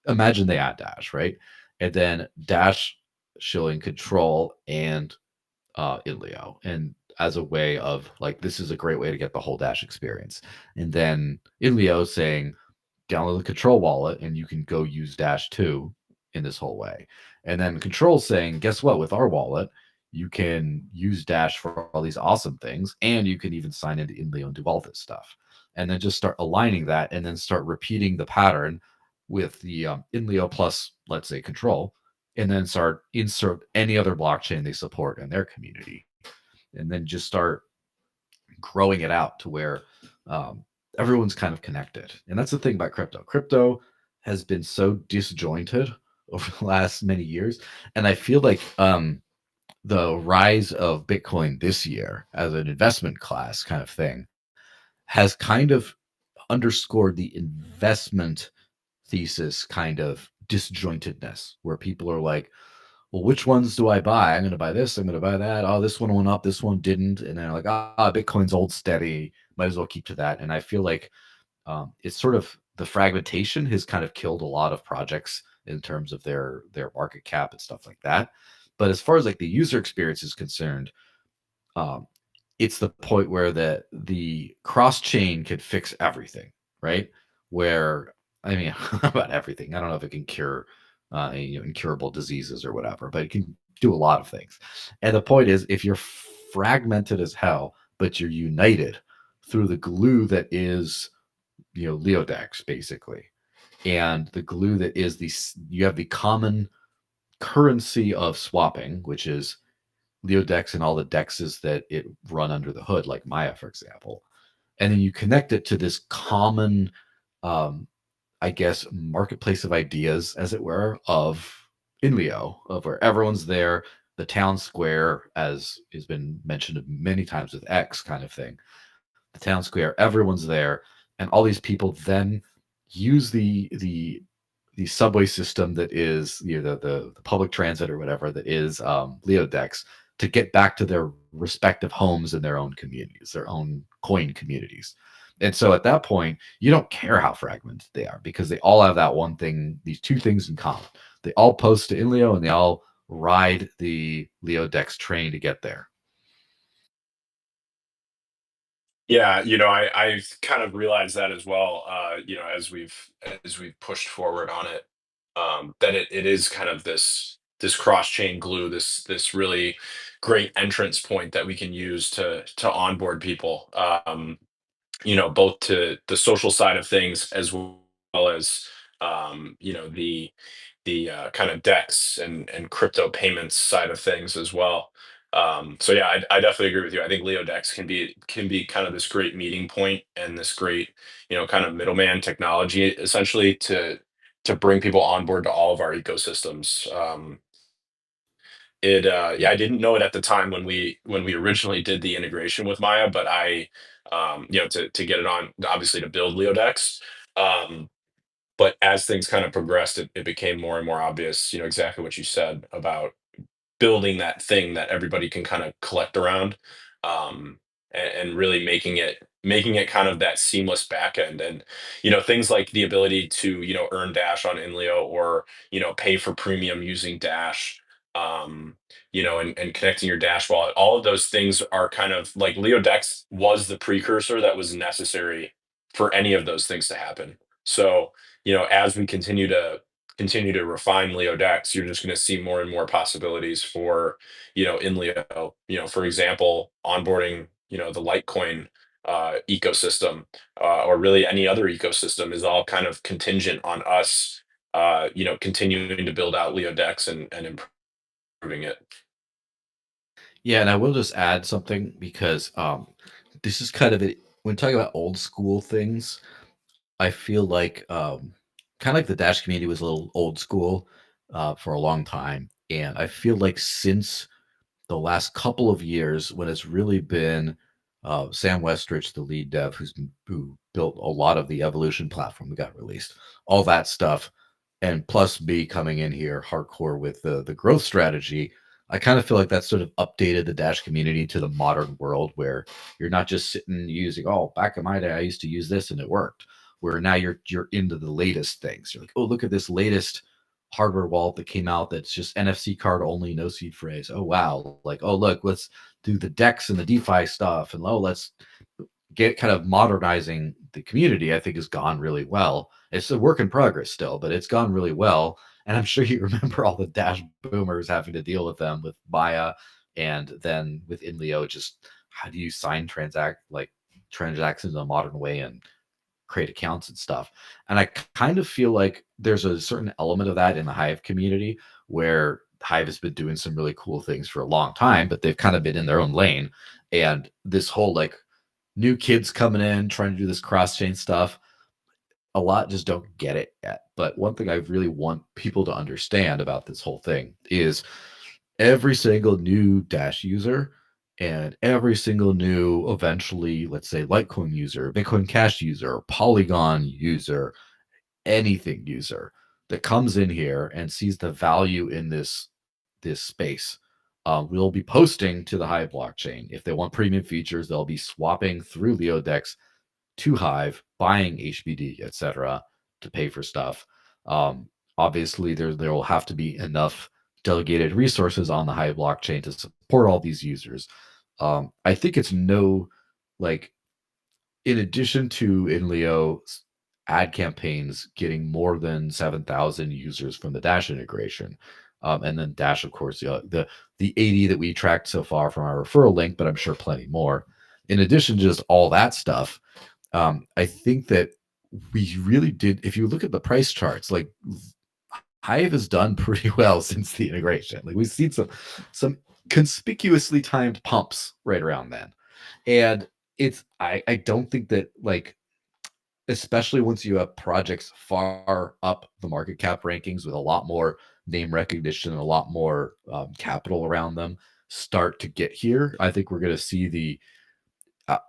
imagine they add Dash, right? And then Dash showing control and INLEO, and as a way of like this is a great way to get the whole Dash experience, and then INLEO saying download the control wallet and you can go use Dash 2 in this whole way. And then control saying, guess what? With our wallet, you can use Dash for all these awesome things, and you can even sign into INLEO and do all this stuff. And then just start aligning that and then start repeating the pattern with the INLEO plus, let's say, control, and then start insert any other blockchain they support in their community. And then just start growing it out to where um, everyone's kind of connected. And that's the thing about crypto. Crypto has been so disjointed over the last many years, and I feel like the rise of Bitcoin this year as an investment class kind of thing has kind of underscored the investment thesis kind of disjointedness, where people are like, well, which ones do I buy? I'm going to buy this. I'm going to buy that. Oh, this one went up. This one didn't. And they're like, Bitcoin's old steady. Might as well keep to that. And I feel like it's sort of the fragmentation has kind of killed a lot of projects in terms of their market cap and stuff like that. But as far as like the user experience is concerned, um, it's the point where the cross chain could fix everything, right? Where I mean, about everything. I don't know if it can cure incurable diseases or whatever, but it can do a lot of things. And the point is, if you're fragmented as hell, but you're united through the glue that is Leodex, basically, and the glue that is you have the common currency of swapping, which is Leodex and all the dexes that it run under the hood, like Maya, for example. And then you connect it to this common, um, I guess, marketplace of ideas, as it were, of INLEO, of where everyone's there, the town square, as has been mentioned many times with X kind of thing. The town square, everyone's there, and all these people then use the subway system that is the public transit or whatever that is Leodex to get back to their respective homes in their own communities, their own coin communities. And so at that point, you don't care how fragmented they are because they all have that one thing, these two things in common. They all post to INLEO and they all ride the Leodex train to get there. Yeah, I've kind of realized that as well. As we've pushed forward on it, that it is kind of this cross chain glue, this really great entrance point that we can use to onboard people. Both to the social side of things as well as the kind of DEX and crypto payments side of things as well. So yeah, I definitely agree with you. I think Leo Dex can be kind of this great meeting point and this great, kind of middleman technology essentially to bring people on board to all of our ecosystems. Yeah, I didn't know it at the time when we originally did the integration with Maya, but to get it on, obviously to build Leodex. Um, but as things kind of progressed, it became more and more obvious, exactly what you said about building that thing that everybody can kind of collect around, and really making it kind of that seamless backend. And things like the ability to earn Dash on INLEO, or pay for premium using Dash, and connecting your Dash wallet. All of those things are kind of like LeoDex was the precursor that was necessary for any of those things to happen. So as we continue to refine LeoDex, you're just going to see more and more possibilities for, INLEO. For example, onboarding, the Litecoin ecosystem, or really any other ecosystem, is all kind of contingent on us, continuing to build out LeoDex and improving it. Yeah, and I will just add something because this is kind of it when talking about old school things. I feel like kind of like the Dash community was a little old school for a long time, and I feel like since the last couple of years when it's really been Sam Westrich, the lead dev, who built a lot of the Evolution platform that got released, all that stuff, and plus me coming in here hardcore with the growth strategy. I kind of feel like that sort of updated the Dash community to the modern world where you're not just sitting using, oh, back in my day I used to use this and it worked. Where now you're into the latest things. You're like, oh, look at this latest hardware wallet that came out that's just NFC card only, no seed phrase. Oh wow! Like, oh look, let's do the Dex and the DeFi stuff, and oh let's get kind of modernizing the community. I think has gone really well. It's a work in progress still, but it's gone really well. And I'm sure you remember all the Dash boomers having to deal with them with Maya, and then with INLEO, just how do you sign transactions in a modern way and create accounts and stuff. And I kind of feel like there's a certain element of that in the Hive community where Hive has been doing some really cool things for a long time, but they've kind of been in their own lane. And this whole like new kids coming in trying to do this cross chain stuff, a lot just don't get it yet. But one thing I really want people to understand about this whole thing is every single new Dash user and every single new, eventually, let's say, Litecoin user, Bitcoin Cash user, Polygon user, anything user that comes in here and sees the value in this space. We'll be posting to the Hive blockchain. If they want premium features, they'll be swapping through LeoDex to Hive, buying HBD, etc., to pay for stuff. Obviously, there will have to be enough delegated resources on the Hive blockchain to support all these users. I think it's no like in addition to INLEO ad campaigns getting more than 7,000 users from the Dash integration. And then Dash, of course, the 80 that we tracked so far from our referral link, but I'm sure plenty more. In addition to just all that stuff, I think that we really did. If you look at the price charts, like Hive has done pretty well since the integration. Like we've seen some conspicuously timed pumps right around then, and I don't think that like especially once you have projects far up the market cap rankings with a lot more name recognition and a lot more capital around them start to get here. I think we're going to see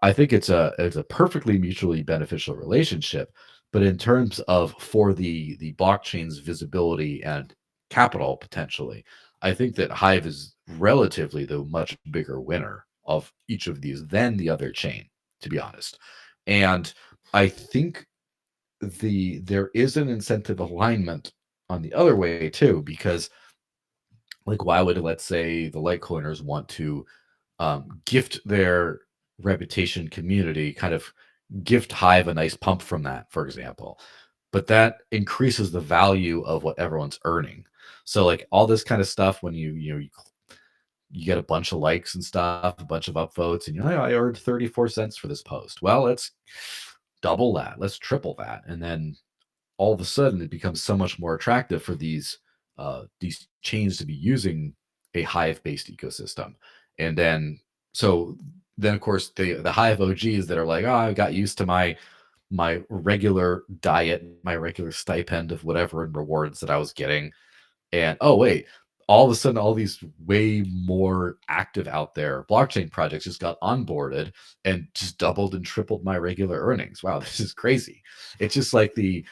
I think it's a perfectly mutually beneficial relationship, but in terms of for the blockchain's visibility and capital potentially, I think that Hive is relatively the much bigger winner of each of these than the other chain, to be honest. And I think there is an incentive alignment on the other way too, because like why would let's say the Litecoiners want to gift their reputation community, kind of gift Hive a nice pump from that, for example. But that increases the value of what everyone's earning. So like all this kind of stuff, when you get a bunch of likes and stuff, a bunch of upvotes, and you're like, oh, I earned 34 cents for this post. Well, let's double that, let's triple that, and then all of a sudden it becomes so much more attractive for these chains to be using a Hive based ecosystem. And then of course the Hive OGs that are like, oh, I got used to my regular diet, my regular stipend of whatever and rewards that I was getting. And oh wait, all of a sudden all these way more active out there blockchain projects just got onboarded and just doubled and tripled my regular earnings. Wow, this is crazy. It's just like the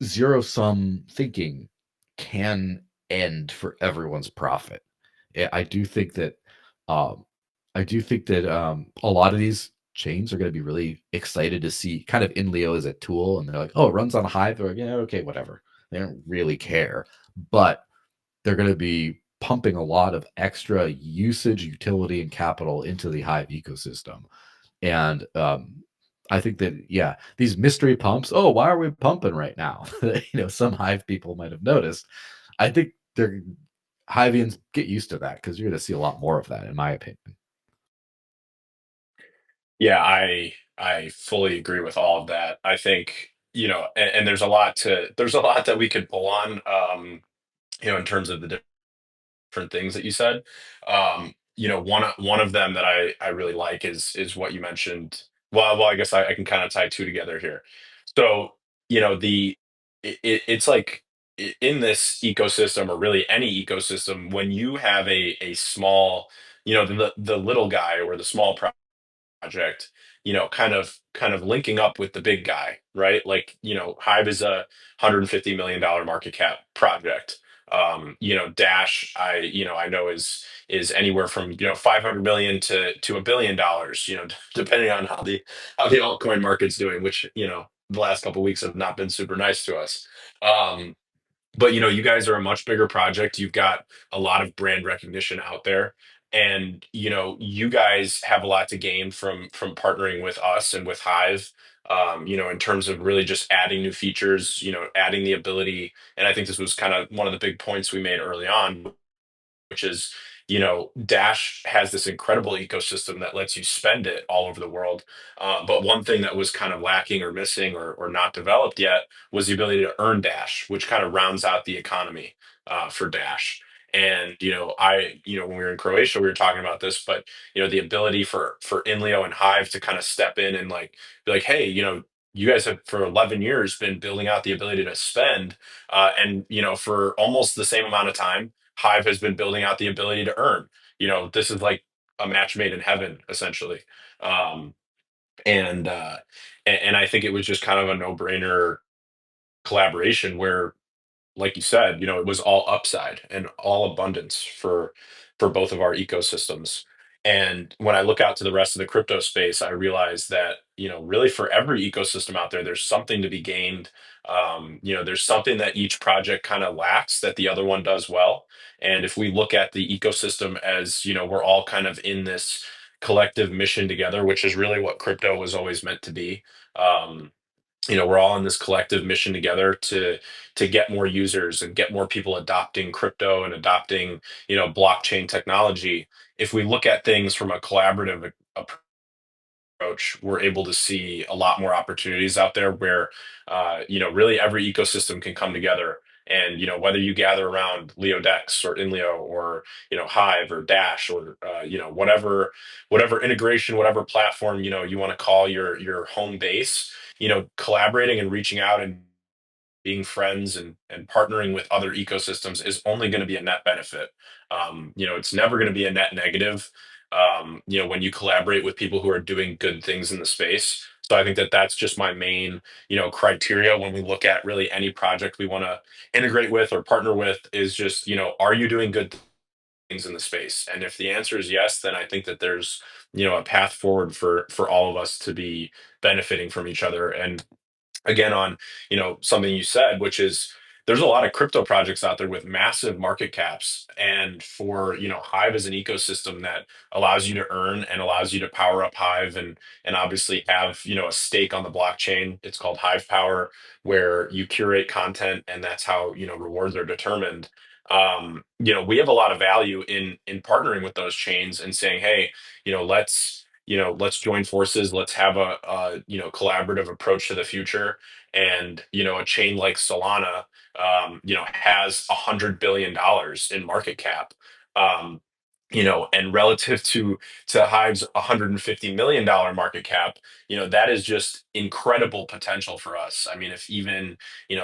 zero sum thinking can end for everyone's profit. I do think that um, a lot of these chains are going to be really excited to see kind of INLEO as a tool, and they're like, oh, it runs on Hive. They're like, yeah, okay, whatever. They don't really care, but they're going to be pumping a lot of extra usage, utility, and capital into the Hive ecosystem. And I think that, yeah, these mystery pumps. Oh, why are we pumping right now? Some Hive people might have noticed. I think they're Hivians get used to that because you're going to see a lot more of that, in my opinion. Yeah, I fully agree with all of that. I think, and there's a lot that we could pull on, in terms of the different things that you said. One of them that I really like is what you mentioned. Well, I guess I can kind of tie two together here. So, the it's like in this ecosystem, or really any ecosystem, when you have a small, the little guy or the small project, kind of linking up with the big guy, right? Like, Hive is a $150 million market cap project. Dash, I know is anywhere from 500 million to $1 billion, depending on how the altcoin market's doing, which the last couple of weeks have not been super nice to us. Um, but you guys are a much bigger project. You've got a lot of brand recognition out there, and you guys have a lot to gain from partnering with us and with Hive, in terms of really just adding new features, adding the ability. And I think this was kind of one of the big points we made early on, which is, Dash has this incredible ecosystem that lets you spend it all over the world. But one thing that was kind of lacking or missing, or not developed yet, was the ability to earn Dash, which kind of rounds out the economy for Dash. And when we were in Croatia, we were talking about this, but the ability for INLEO and Hive to kind of step in and like be like, hey, you guys have for 11 years been building out the ability to spend, and for almost the same amount of time Hive has been building out the ability to earn. This is like a match made in heaven, essentially. Um, and I think it was just kind of a no brainer collaboration where, like you said, it was all upside and all abundance for both of our ecosystems. And when I look out to the rest of the crypto space, I realize that, really for every ecosystem out there, there's something to be gained. There's something that each project kind of lacks that the other one does well. And if we look at the ecosystem as, we're all kind of in this collective mission together, which is really what crypto was always meant to be. Um, we're all in this collective mission together to get more users and get more people adopting crypto and adopting blockchain technology. If we look at things from a collaborative approach, we're able to see a lot more opportunities out there where really every ecosystem can come together. And whether you gather around Leodex or Inleo or Hive or Dash or whatever integration, whatever platform you want to call your home base, collaborating and reaching out and being friends and partnering with other ecosystems is only going to be a net benefit. It's never going to be a net negative. When you collaborate with people who are doing good things in the space. So I think that that's just my main, criteria when we look at really any project we want to integrate with or partner with is just, are you doing good things in the space? And if the answer is yes, then I think that there's, a path forward for all of us to be benefiting from each other. And again, on something you said, which is there's a lot of crypto projects out there with massive market caps, and for Hive as an ecosystem that allows you to earn and allows you to power up Hive and obviously have a stake on the blockchain. It's called Hive Power, where you curate content and that's how rewards are determined. We have a lot of value in partnering with those chains and saying, hey, let's join forces. Let's have a collaborative approach to the future. And a chain like Solana, has $100 billion in market cap. Um, and relative to Hive's $150 million market cap, that is just incredible potential for us. I mean, if even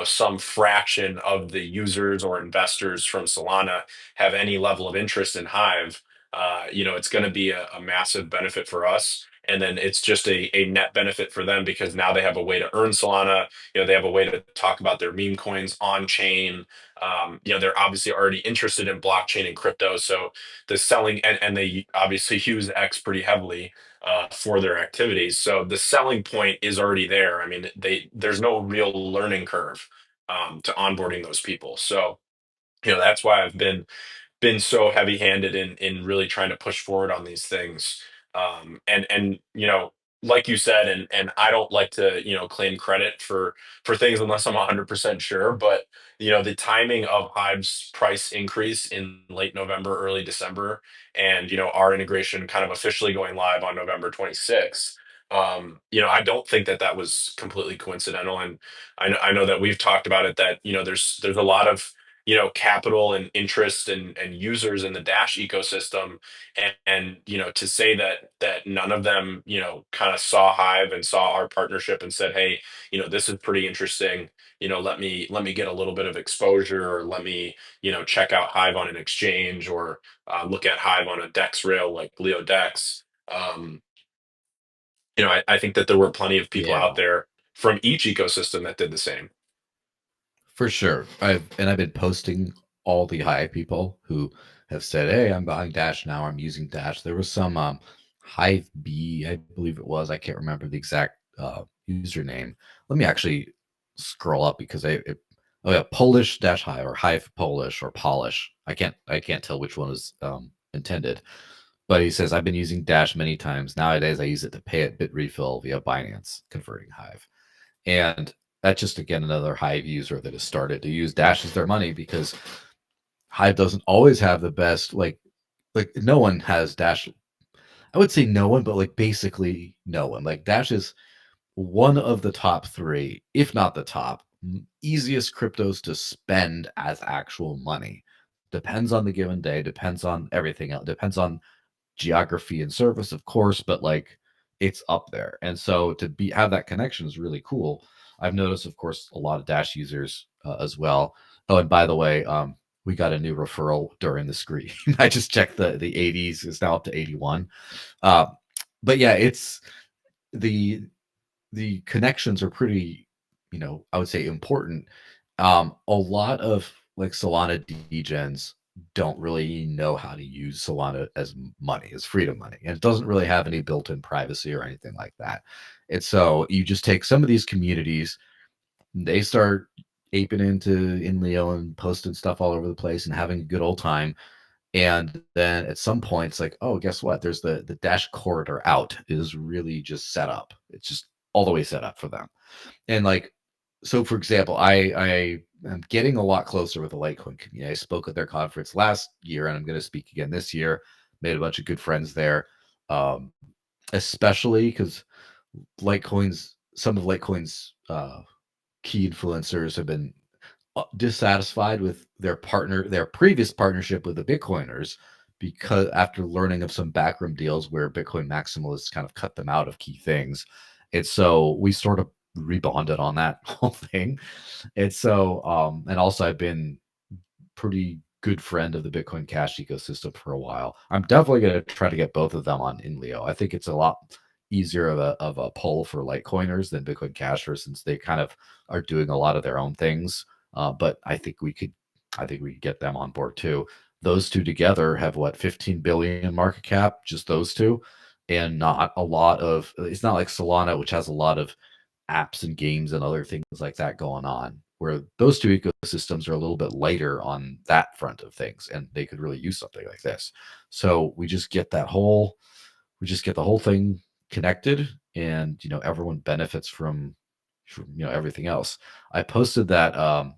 some fraction of the users or investors from Solana have any level of interest in Hive, it's going to be a massive benefit for us. and then it's just a net benefit for them because now they have a way to earn Solana. They have a way to talk about their meme coins on chain. They're obviously already interested in blockchain and crypto, so the selling and they obviously use X pretty heavily for their activities. So the selling point is already there. I mean, there's no real learning curve to onboarding those people. So that's why I've been so heavy-handed in really trying to push forward on these things. And like you said, and I don't like to claim credit for things unless I'm 100% sure. But the timing of Hive's price increase in late November, early December, and our integration kind of officially going live on November 26th. I don't think that was completely coincidental, and I know that we've talked about it that there's a lot of capital and interest and users in the Dash ecosystem, and to say that none of them kind of saw Hive and saw our partnership and said, hey, this is pretty interesting, let me get a little bit of exposure, or let me check out Hive on an exchange, or look at Hive on a Dex rail like Leo Dex. I think that there were plenty of people out Yeah. there from each ecosystem that did the same. For sure. I've been posting all the Hive people who have said, "Hey, I'm buying Dash now. I'm using Dash." There was some Hive B, I believe it was. I can't remember the exact username. Let me actually scroll up because oh yeah, Polish Dash Hive or Hive Polish or Polish. I can't tell which one is intended. But he says, I've been using Dash many times. Nowadays I use it to pay at Bitrefill via Binance, converting Hive. And that's just again another Hive user that has started to use Dash as their money because Hive doesn't always have the best like no one has Dash. I would say no one, but like basically no one. Like Dash is one of the top three, if not the top, easiest cryptos to spend as actual money. Depends on the given day, depends on everything else, depends on geography and service, of course, but like it's up there. And so to be have that connection is really cool. I've noticed, of course, a lot of Dash users as well. Oh, and by the way, we got a new referral during the screen. I just checked the 80s is now up to 81. Uh, but yeah, it's the the connections are pretty, I would say important. A lot of like Solana degens don't really know how to use Solana as money, as freedom money, and it doesn't really have any built-in privacy or anything like that. And so you just take some of these communities, they start aping into INLEO and posting stuff all over the place and having a good old time. And then at some point, it's like, oh, guess what? There's the Dash corridor out is really just set up. It's just all the way set up for them. And like, so for example, I am getting a lot closer with the Litecoin community. I spoke at their conference last year, and I'm going to speak again this year. Made a bunch of good friends there, um, especially because Litecoin's some of Litecoin's key influencers have been dissatisfied with their previous partnership with the Bitcoiners, because after learning of some backroom deals where Bitcoin maximalists kind of cut them out of key things. And so we sort of rebonded on that whole thing. And so, and also I've been pretty good friend of the Bitcoin Cash ecosystem for a while. I'm definitely going to try to get both of them on INLEO. I think it's a lot easier of a pull for Litecoiners than Bitcoin Cashers, since they kind of are doing a lot of their own things. But I think we could get them on board too. Those two together have what, 15 billion market cap, just those two, and not a lot of. It's not like Solana, which has a lot of apps and games and other things like that going on, where those two ecosystems are a little bit lighter on that front of things, and they could really use something like this. So we just get the whole thing connected, and everyone benefits from everything else. I posted that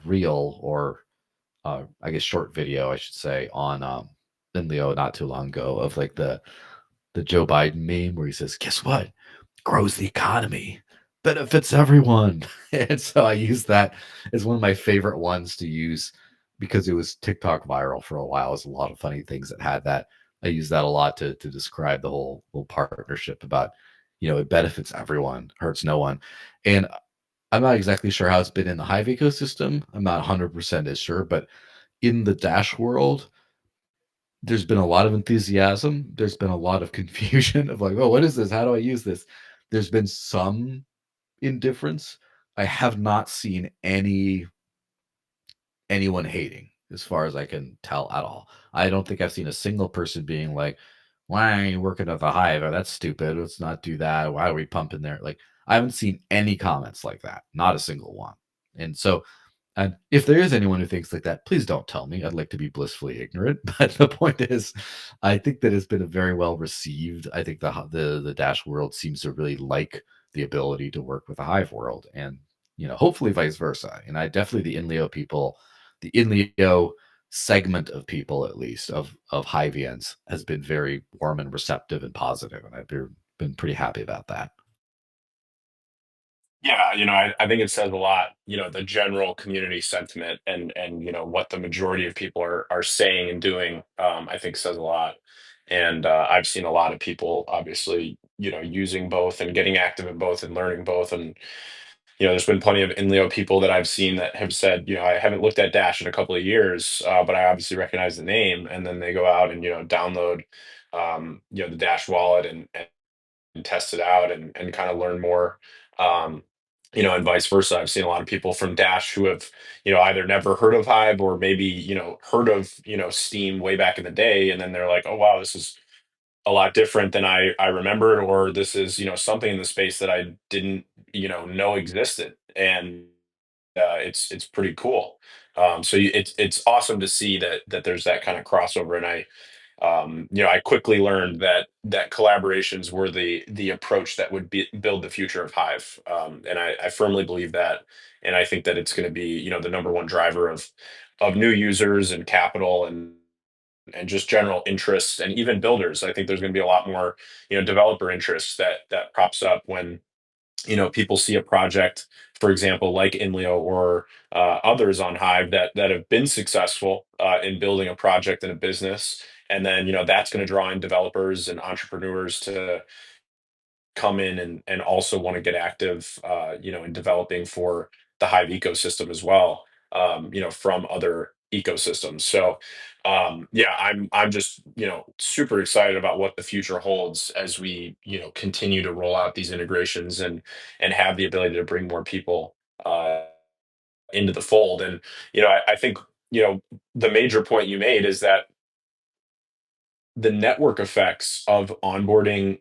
reel, or I guess short video I should say, on Leo not too long ago, of like the Joe Biden meme where he says, guess what, grows the economy, benefits everyone. And so I use that as one of my favorite ones to use because it was TikTok viral for a while. There's a lot of funny things that had that. I use that a lot to describe the whole partnership about, it benefits everyone, hurts no one. And I'm not exactly sure how it's been in the Hive ecosystem. I'm not 100% as sure, but in the Dash world, there's been a lot of enthusiasm. There's been a lot of confusion of like, oh, what is this? How do I use this? There's been some indifference. I have not seen anyone hating, as far as I can tell at all. I don't think I've seen a single person being like, "Why are you working at the Hive? Or that's stupid. Let's not do that. Why are we pumping there?" Like, I haven't seen any comments like that. Not a single one. And so and if there is anyone who thinks like that, please don't tell me. I'd like to be blissfully ignorant. But the point is, I think that it's been a very well received. I think the Dash world seems to really like the ability to work with the Hive world, and hopefully vice versa. And I definitely the INLEO people, the INLEO segment of people at least of Hivians has been very warm and receptive and positive, and I've been pretty happy about that. Yeah, I think it says a lot, the general community sentiment and what the majority of people are saying and doing, I think says a lot. And I've seen a lot of people obviously, using both and getting active in both and learning both. And, there's been plenty of InLeo people that I've seen that have said, I haven't looked at Dash in a couple of years, but I obviously recognize the name. And then they go out and, download, the Dash wallet and test it out and kind of learn more. Um, and vice versa. I've seen a lot of people from Dash who have, either never heard of Hive or maybe, heard of, Steam way back in the day. And then they're like, oh, wow, this is a lot different than I remembered, or this is, something in the space that I didn't, know existed. And it's pretty cool. So it's awesome to see that there's that kind of crossover. And I quickly learned that collaborations were the approach that would build the future of Hive, and I firmly believe that, and I think that it's going to be the number one driver of new users and capital and just general interest and even builders. I think there's going to be a lot more developer interest that props up when people see a project, for example, like Inleo or others on Hive that have been successful in building a project and a business, and then that's going to draw in developers and entrepreneurs to come in and also want to get active, in developing for the Hive ecosystem as well, from other ecosystems. So, yeah, I'm just super excited about what the future holds as we continue to roll out these integrations and have the ability to bring more people into the fold. And I think the major point you made is that the network effects of onboarding,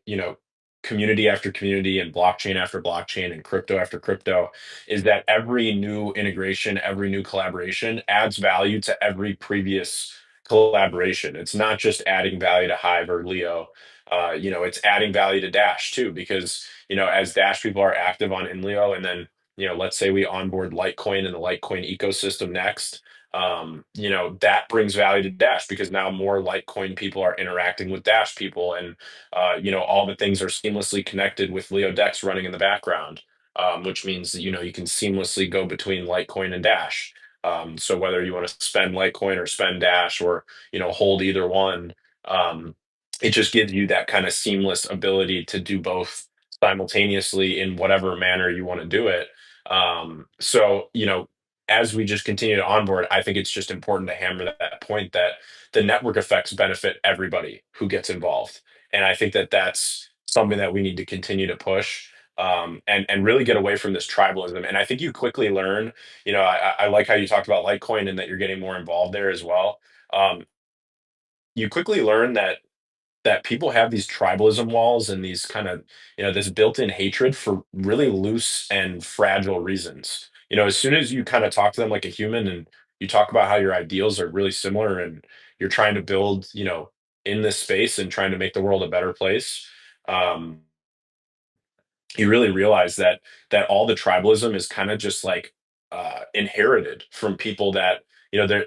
community after community and blockchain after blockchain and crypto after crypto is that every new integration, every new collaboration adds value to every previous collaboration. It's not just adding value to Hive or Leo. It's adding value to Dash too, because, as Dash people are active on InLeo and then, let's say we onboard Litecoin in the Litecoin ecosystem next, that brings value to Dash because now more Litecoin people are interacting with Dash people, and all the things are seamlessly connected with Leo Dex running in the background, which means that, you can seamlessly go between Litecoin and Dash. So whether you want to spend Litecoin or spend Dash or hold either one, um, it just gives you that kind of seamless ability to do both simultaneously in whatever manner you want to do it. So as we just continue to onboard, I think it's just important to hammer that point that the network effects benefit everybody who gets involved. And I think that that's something that we need to continue to push, and really get away from this tribalism. And I think you quickly learn, I like how you talked about Litecoin and that you're getting more involved there as well. Um, you quickly learn that people have these tribalism walls and these kind of this built-in hatred for really loose and fragile reasons. As soon as you kind of talk to them like a human and you talk about how your ideals are really similar and you're trying to build in this space and trying to make the world a better place, um, you really realize that all the tribalism is kind of just like inherited from people that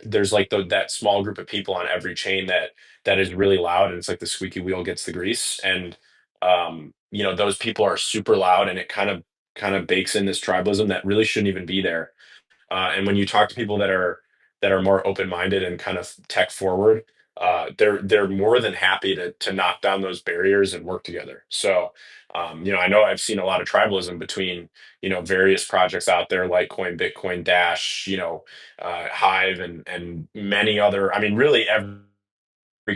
there's like that small group of people on every chain that is really loud, and it's like the squeaky wheel gets the grease. And those people are super loud, and it kind of bakes in this tribalism that really shouldn't even be there. And when you talk to people that are more open minded and kind of tech forward, they're more than happy to knock down those barriers and work together. So, I know I've seen a lot of tribalism between various projects out there like Coin, Bitcoin, Dash, Hive, and many other. I mean, really every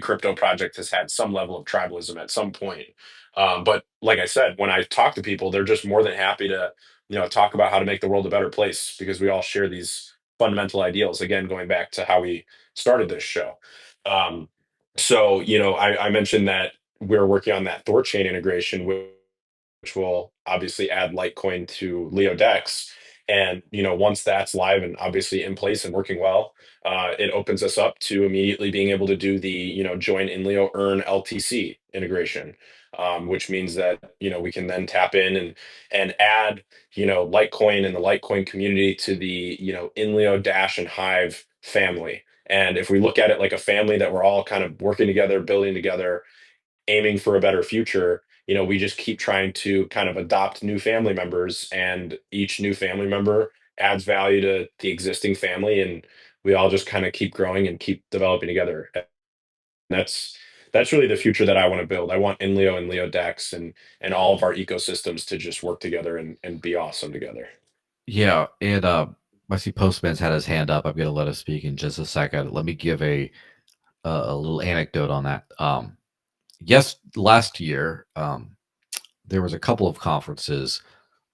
crypto project has had some level of tribalism at some point. But like I said, when I talk to people, they're just more than happy to, talk about how to make the world a better place because we all share these fundamental ideals. Again, going back to how we started this show. Um, so, I mentioned that we're working on that Thorchain integration, which will obviously add Litecoin to Leo Dex. And once that's live and obviously in place and working well, it opens us up to immediately being able to do the join INLEO earn LTC integration, which means that we can then tap in and add Litecoin and the Litecoin community to the INLEO Dash and Hive family. And if we look at it like a family that we're all kind of working together, building together, aiming for a better future, we just keep trying to kind of adopt new family members, and each new family member adds value to the existing family, and we all just kind of keep growing and keep developing together. And that's really the future that I want to build. I want InLeo and Leo Dex and all of our ecosystems to just work together and be awesome together. Yeah, and I see Postman's had his hand up. I'm going to let us speak in just a second. Let me give a little anecdote on that. Yes, last year there was a couple of conferences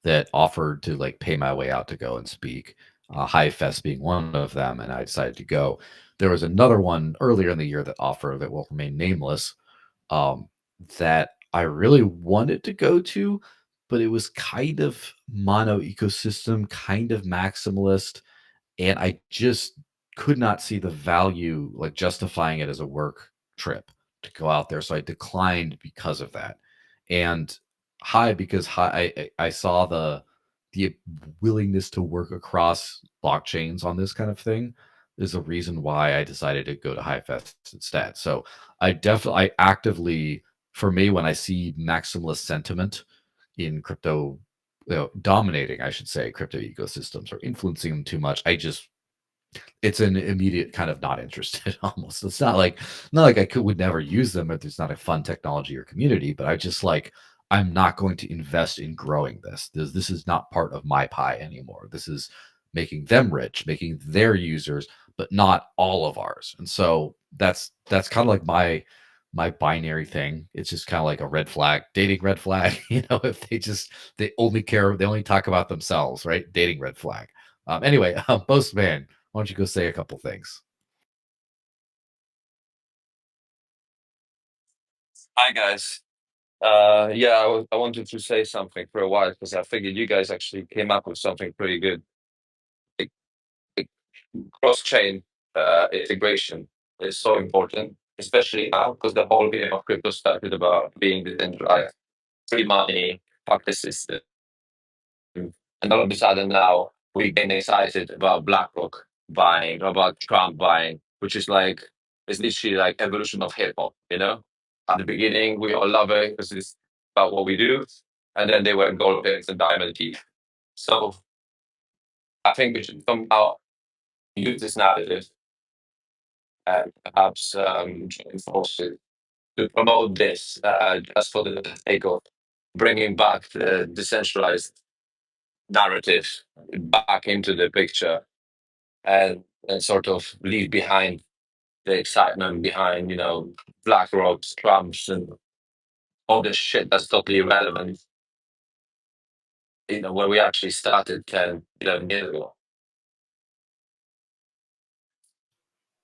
that offered to like pay my way out to go and speak. Hive Fest being one of them, and I decided to go. There was another one earlier in the year that offered that will remain nameless, um, that I really wanted to go to, but it was kind of mono ecosystem, kind of maximalist, and I just could not see the value, like justifying it as a work trip to go out there. So I declined because of that. And high because high, I saw the willingness to work across blockchains on this kind of thing is the reason why I decided to go to High Fest instead. So I actively, for me, when I see maximalist sentiment in crypto, dominating, I should say, crypto ecosystems or influencing them too much, it's an immediate kind of not interested almost. It's not like I would never use them if there's not a fun technology or community, but I just like I'm not going to invest in growing this. This is not part of my pie anymore. This is making them rich, making their users, but not all of ours. And so that's kind of like my binary thing. It's just kind of like a red flag, dating red flag. If they only talk about themselves, right? Dating red flag. Anyway, Postman, why don't you go say a couple things? Hi guys. Yeah, I wanted to say something for a while because I figured you guys actually came up with something pretty good. Like, like cross-chain integration is so important, especially now because the whole game of crypto started about being decentralized, free money, pocket system, and all of a sudden now we getting excited about BlackRock buying, about Trump buying, which is like it's literally like evolution of hip hop, you know? At the beginning we all love it because it's about what we do, and then they were gold picks and diamond teeth. So I think we should somehow use this narrative and perhaps join forces to promote this just for the sake of bringing back the decentralized narrative back into the picture, and sort of leave behind the excitement behind, Black Rocks, Trumps, and all this shit that's totally irrelevant, where we actually started 10, 11 years ago.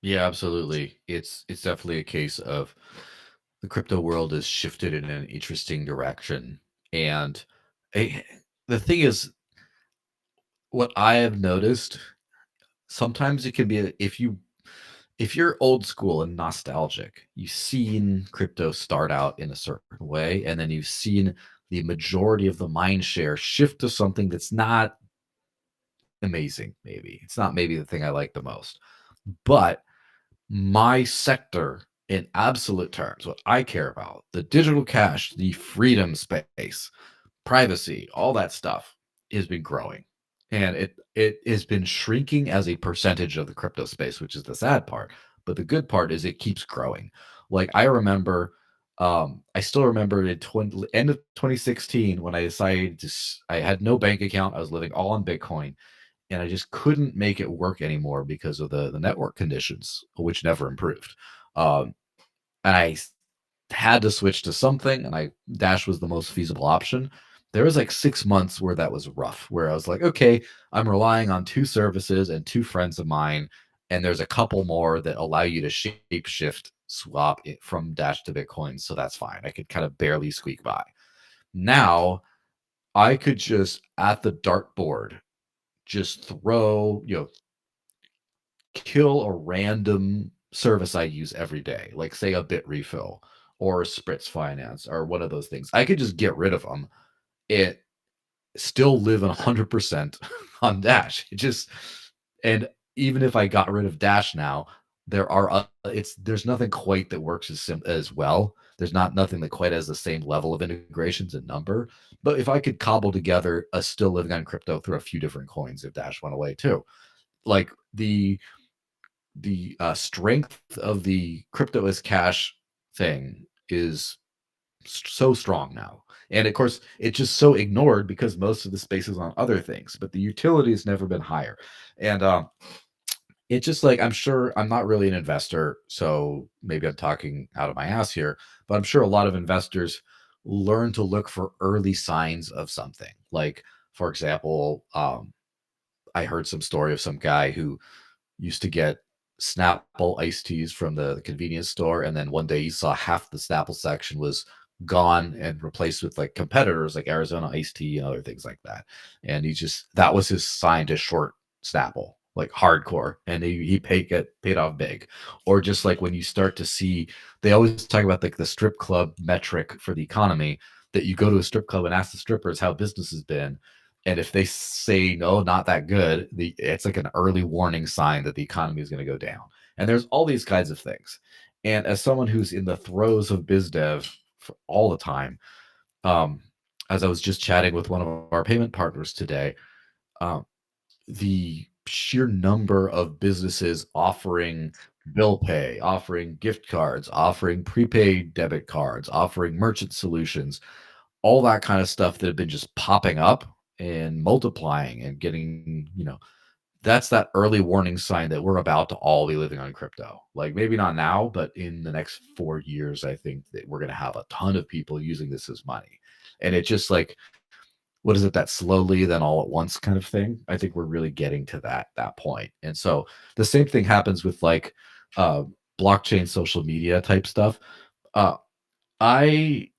Yeah, absolutely. It's definitely a case of the crypto world has shifted in an interesting direction. And eh, the thing is, what I have noticed, sometimes it can be if you're old school and nostalgic, you've seen crypto start out in a certain way, and then you've seen the majority of the mind share shift to something that's not amazing, maybe. It's not maybe the thing I like the most. But my sector in absolute terms, what I care about, the digital cash, the freedom space, privacy, all that stuff has been growing. And it has been shrinking as a percentage of the crypto space, which is the sad part. But the good part is it keeps growing. Like I still remember in end of 2016 when I decided I had no bank account. I was living all on Bitcoin, and I just couldn't make it work anymore because of the network conditions, which never improved. Um, and had to switch to something, and Dash was the most feasible option. There was like 6 months where that was rough, where I was like, okay, I'm relying on two services and two friends of mine, and there's a couple more that allow you to shape shift swap it from Dash to Bitcoin, so that's fine. I could kind of barely squeak by. Now I could just at the dartboard just throw, kill a random service I use every day, like say a bit refill or Spritz Finance or one of those things. I could just get rid of them. It still live 100% on Dash. It just and even if I got rid of Dash now, there's nothing quite that works as well. There's nothing that quite has the same level of integrations and number. But if I could cobble together a still living on crypto through a few different coins if Dash went away too, like the strength of the crypto as cash thing is so strong now. And of course, it's just so ignored because most of the space is on other things, but the utility has never been higher. And it's just like, I'm sure I'm not really an investor, so maybe I'm talking out of my ass here, but I'm sure a lot of investors learn to look for early signs of something. Like, for example, I heard some story of some guy who used to get Snapple iced teas from the convenience store, and then one day he saw half the Snapple section was gone and replaced with like competitors like Arizona iced tea and other things like that. And that was his sign to short Snapple, like hardcore, and he paid off big. Or just like when you start to see, they always talk about like the strip club metric for the economy, that you go to a strip club and ask the strippers how business has been, and if they say no, not that good, it's like an early warning sign that the economy is going to go down. And there's all these kinds of things. And as someone who's in the throes of biz dev for all the time, um, as I was just chatting with one of our payment partners today, um, the sheer number of businesses offering bill pay, offering gift cards, offering prepaid debit cards, offering merchant solutions, all that kind of stuff that have been just popping up and multiplying and getting, that's that early warning sign that we're about to all be living on crypto. Like maybe not now, but in the next 4 years, I think that we're going to have a ton of people using this as money. And it just like, what is it, that slowly then all at once kind of thing? I think we're really getting to that point. And so the same thing happens with like uh blockchain social media type stuff. Uh I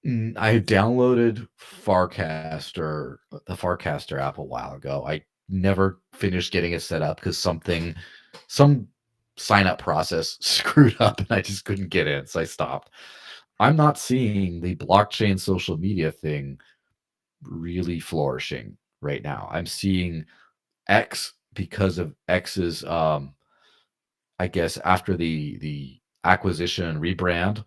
I downloaded the Farcaster app a while ago. I never finished getting it set up because some sign up process screwed up and I just couldn't get in, so I stopped. I'm not seeing the blockchain social media thing really flourishing right now. I'm seeing X because of X's I guess after the acquisition and rebrand,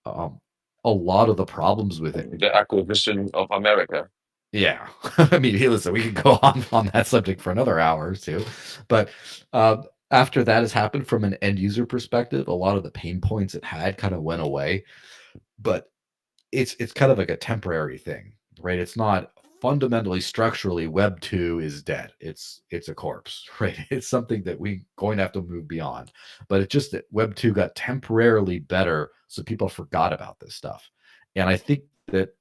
um a lot of the problems with it. The acquisition of America. Yeah. I mean, hey, listen, we could go on that subject for another hour or two, but, after that has happened from an end user perspective, a lot of the pain points it had kind of went away, but it's kind of like a temporary thing, right? It's not fundamentally structurally Web 2 is dead. It's a corpse, right? It's something that we going to have to move beyond. But it's just that Web 2 got temporarily better, so people forgot about this stuff. And I think that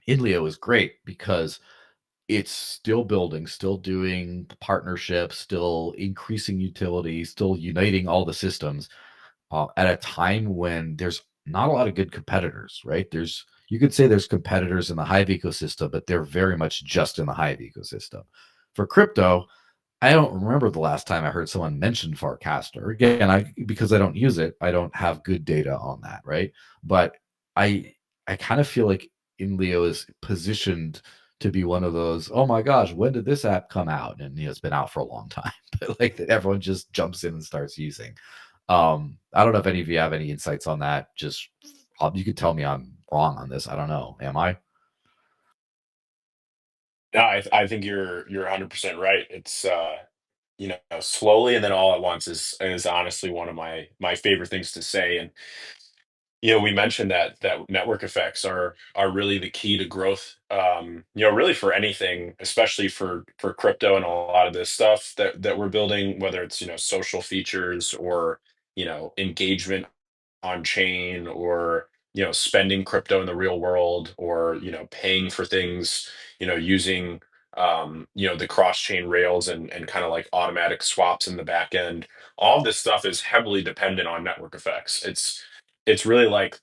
INLEO is great because it's still building, still doing partnerships, still increasing utility, still uniting all the systems at a time when there's not a lot of good competitors, right? You could say there's competitors in the Hive ecosystem, but they're very much just in the Hive ecosystem. For crypto, I don't remember the last time I heard someone mention Farcaster. Again, because I don't use it, I don't have good data on that, right? But I I kind of feel like InLeo is positioned to be one of those, oh my gosh, when did this app come out? And it's been out for a long time, but like that everyone just jumps in and starts using. I don't know if any of you have any insights on that. Just you could tell me I'm wrong on this. I don't know. Am I? No, I think you're 100% right. It's slowly and then all at once is honestly one of my favorite things to say. And we mentioned that network effects are really the key to growth. Really for anything, especially for crypto and a lot of this stuff that we're building, whether it's social features or engagement on chain, or spending crypto in the real world, or paying for things, using the cross chain rails and kind of like automatic swaps in the back end. All this stuff is heavily dependent on network effects. It's really like,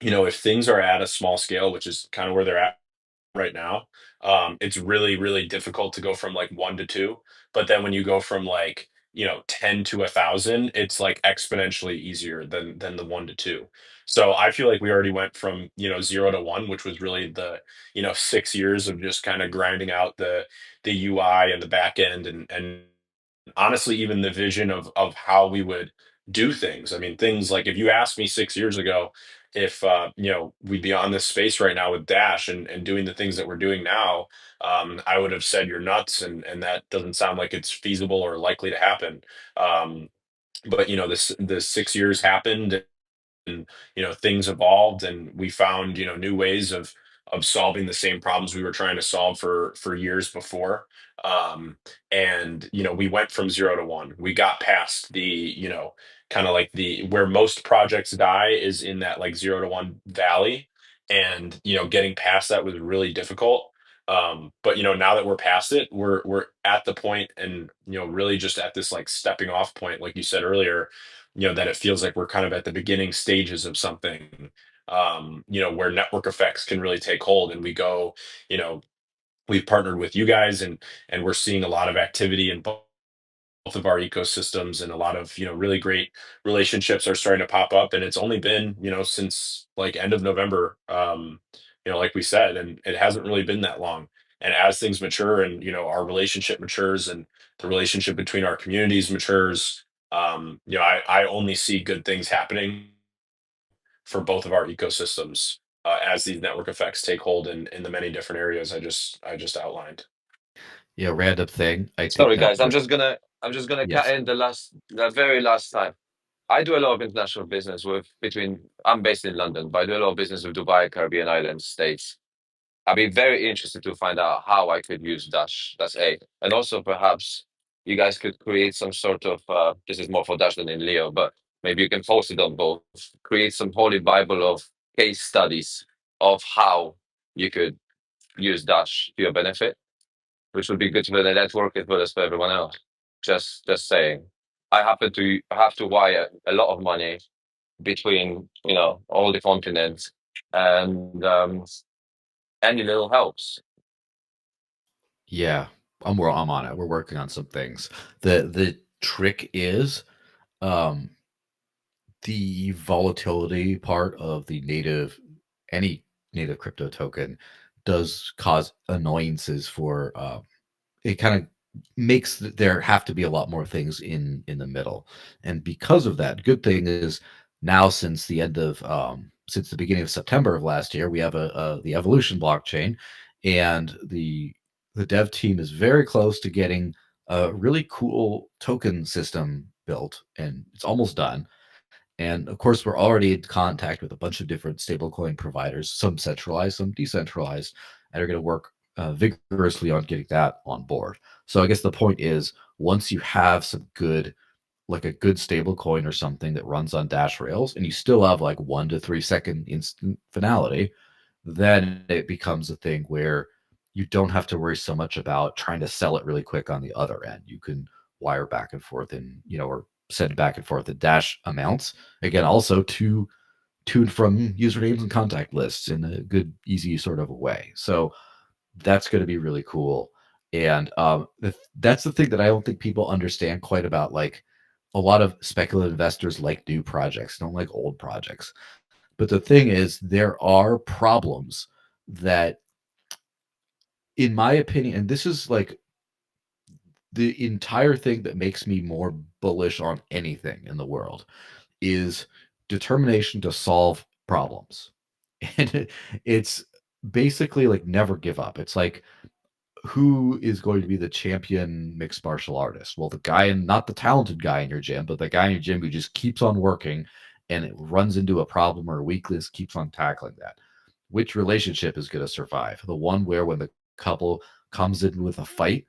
if things are at a small scale, which is kind of where they're at right now, it's really, really difficult to go from like one to two. But then when you go from like, 10 to 1,000, it's like exponentially easier than the one to two. So I feel like we already went from, zero to one, which was really the, 6 years of just kind of grinding out the UI and the back end, and honestly even the vision of how we would do things. I mean, things like, if you asked me 6 years ago if we'd be on this space right now with Dash and doing the things that we're doing now, I would have said you're nuts, and that doesn't sound like it's feasible or likely to happen. um, but this the 6 years happened, and things evolved, and we found new ways of solving the same problems we were trying to solve for years before. um and we went from zero to one. We got past the kind of like the where most projects die is in that like zero to one valley, and getting past that was really difficult. But now that we're past it, we're at the point, and really just at this like stepping off point, like you said earlier, that it feels like we're kind of at the beginning stages of something, where network effects can really take hold. And we go, you know, we've partnered with you guys, and we're seeing a lot of activity in both of our ecosystems, and a lot of, really great relationships are starting to pop up. And it's only been, since like end of November, like we said, and it hasn't really been that long. And as things mature, and our relationship matures, and the relationship between our communities matures, I only see good things happening for both of our ecosystems, as these network effects take hold in the many different areas I just outlined. Yeah, random thing. I think Sorry, that guys. I'm just gonna cut yes. in the very last time. I do a lot of international business with between. I'm based in London, but I do a lot of business with Dubai, Caribbean islands, States. I'd be very interested to find out how I could use Dash. That's A, and also perhaps you guys could create some sort of. This is more for Dash than in Leo, but maybe you can post it on both. Create some holy bible of case studies of how you could use Dash to your benefit, which would be good for the network as well as for everyone else. Just saying. I happen to have to wire a lot of money between all the continents, and any little helps. Yeah, I'm on it. We're working on some things. The trick is um the volatility part of the native any native crypto token does cause annoyances for it kind of makes there have to be a lot more things in the middle. And because of that, good thing is now since the beginning of September of last year, we have the evolution blockchain, and the dev team is very close to getting a really cool token system built, and it's almost done. And of course, we're already in contact with a bunch of different stablecoin providers, some centralized, some decentralized, and are going to work vigorously on getting that on board. So I guess the point is, once you have some good, like a good stable coin or something that runs on Dash Rails, and you still have like 1 to 3 second instant finality, then it becomes a thing where you don't have to worry so much about trying to sell it really quick on the other end. You can wire back and forth, and or send back and forth the Dash amounts. Again, also to and from usernames and contact lists in a good, easy sort of a way. So that's going to be really cool. And that's the thing that I don't think people understand quite about, like, a lot of speculative investors like new projects, don't like old projects. But the thing is, there are problems that, in my opinion, and this is like the entire thing that makes me more bullish on anything in the world, is determination to solve problems. And it's basically like never give up. It's like, who is going to be the champion mixed martial artist? Well, the guy, and not the talented guy in your gym, but the guy in your gym who just keeps on working, and it runs into a problem or a weakness, keeps on tackling that. Which relationship is going to survive? The one where when the couple comes in with a fight,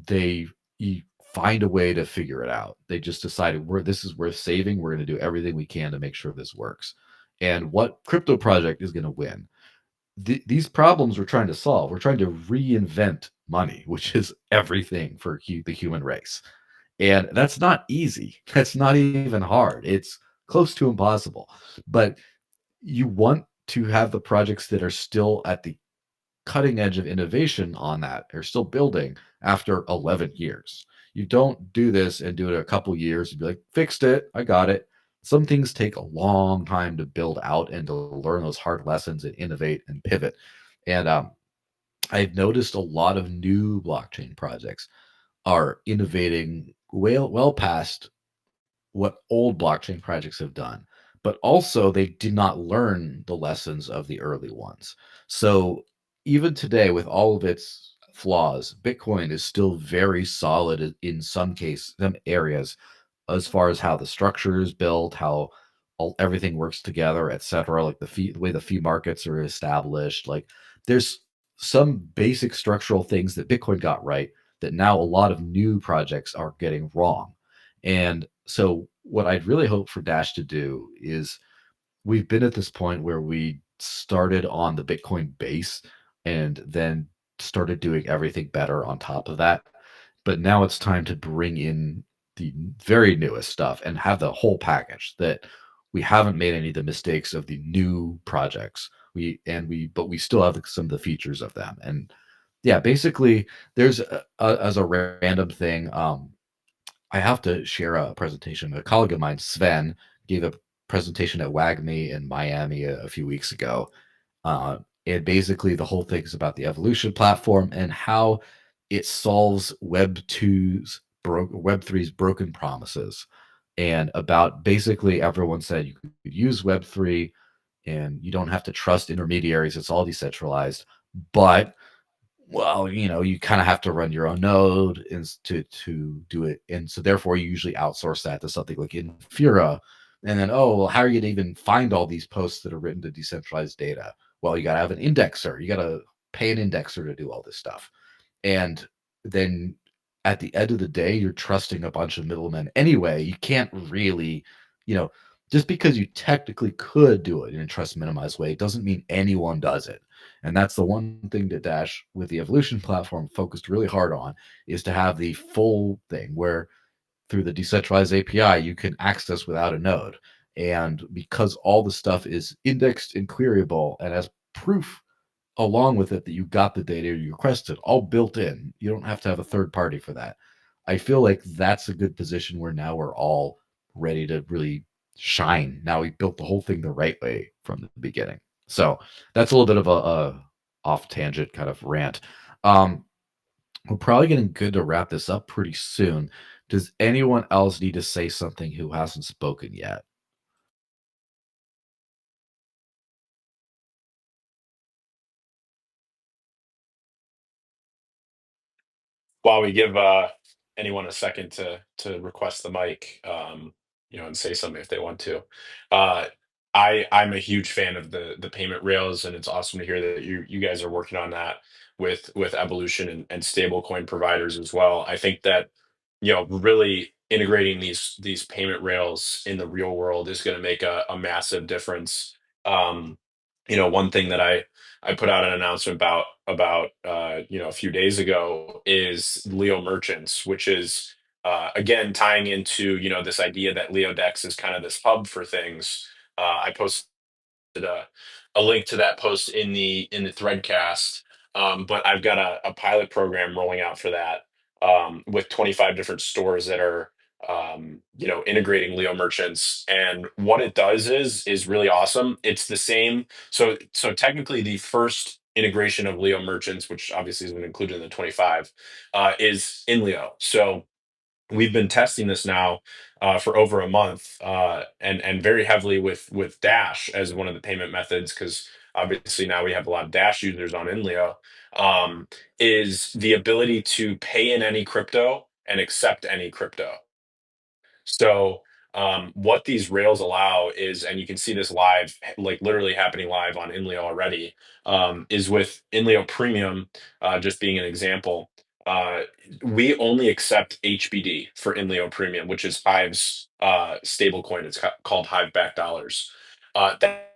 they find a way to figure it out. They just decided this is worth saving. We're going to do everything we can to make sure this works. And what crypto project is going to win? These problems we're trying to solve. We're trying to reinvent money, which is everything for the human race. And that's not easy. That's not even hard. It's close to impossible. But you want to have the projects that are still at the cutting edge of innovation on that are still building after 11 years. You don't do this and do it a couple years and be like, fixed it, I got it. Some things take a long time to build out and to learn those hard lessons and innovate and pivot. And I've noticed a lot of new blockchain projects are innovating well past what old blockchain projects have done, but also they did not learn the lessons of the early ones. So even today, with all of its flaws, Bitcoin is still very solid in some areas, as far as how the structure is built, how everything works together, etc. Like the way the fee markets are established. Like there's some basic structural things that Bitcoin got right that now a lot of new projects are getting wrong. And so what I'd really hope for Dash to do is we've been at this point where we started on the Bitcoin base and then started doing everything better on top of that. But now it's time to bring in the very newest stuff and have the whole package that we haven't made any of the mistakes of the new projects. But we still have some of the features of them. And yeah, basically, there's as a random thing. I have to share a presentation. A colleague of mine, Sven, gave a presentation at WAGMI in Miami a few weeks ago. Uh, and basically, the whole thing is about the evolution platform and how it solves Web 3's broken promises, and about basically everyone said you could use Web 3 and you don't have to trust intermediaries. It's all decentralized, but well, you kind of have to run your own node to do it, and so therefore you usually outsource that to something like Infura. And then, oh well, how are you to even find all these posts that are written to decentralized data? Well, you got to have an indexer. You got to pay an indexer to do all this stuff, and then at the end of the day, you're trusting a bunch of middlemen anyway. You can't really, you know, just because you technically could do it in a trust minimized way doesn't mean anyone does it. And that's the one thing that Dash with the evolution platform focused really hard on, is to have the full thing where through the decentralized API you can access without a node. And because all the stuff is indexed and queryable and as proof along with it that you got the data you requested, all built in. You don't have to have a third party for that. I feel like that's a good position where now we're all ready to really shine. Now we built the whole thing the right way from the beginning. So that's a little bit of a off tangent kind of rant. Um, we're probably getting good to wrap this up pretty soon. Does anyone else need to say something who hasn't spoken yet? While we give anyone a second to request the mic, and say something if they want to. Uh, I'm a huge fan of the payment rails, and it's awesome to hear that you guys are working on that with evolution and stablecoin providers as well. I think that really integrating these payment rails in the real world is going to make a massive difference. Um, one thing that I put out an announcement about a few days ago is Leo Merchants, which is again tying into this idea that LeoDex is kind of this hub for things. I posted a link to that post in the threadcast. But I've got a pilot program rolling out for that with 25 different stores that are integrating Leo merchants. And what it does is really awesome. It's the same. So technically, the first integration of Leo merchants, which obviously has been included in the 25, is INLEO. So we've been testing this now for over a month, and very heavily with Dash as one of the payment methods, because obviously now we have a lot of Dash users on INLEO. Um, is the ability to pay in any crypto and accept any crypto. So what these rails allow is, and you can see this live, like literally happening live on INLEO already, is with INLEO Premium, just being an example. we only accept HBD for INLEO Premium, which is Hive's stablecoin. It's called Hive backed dollars. That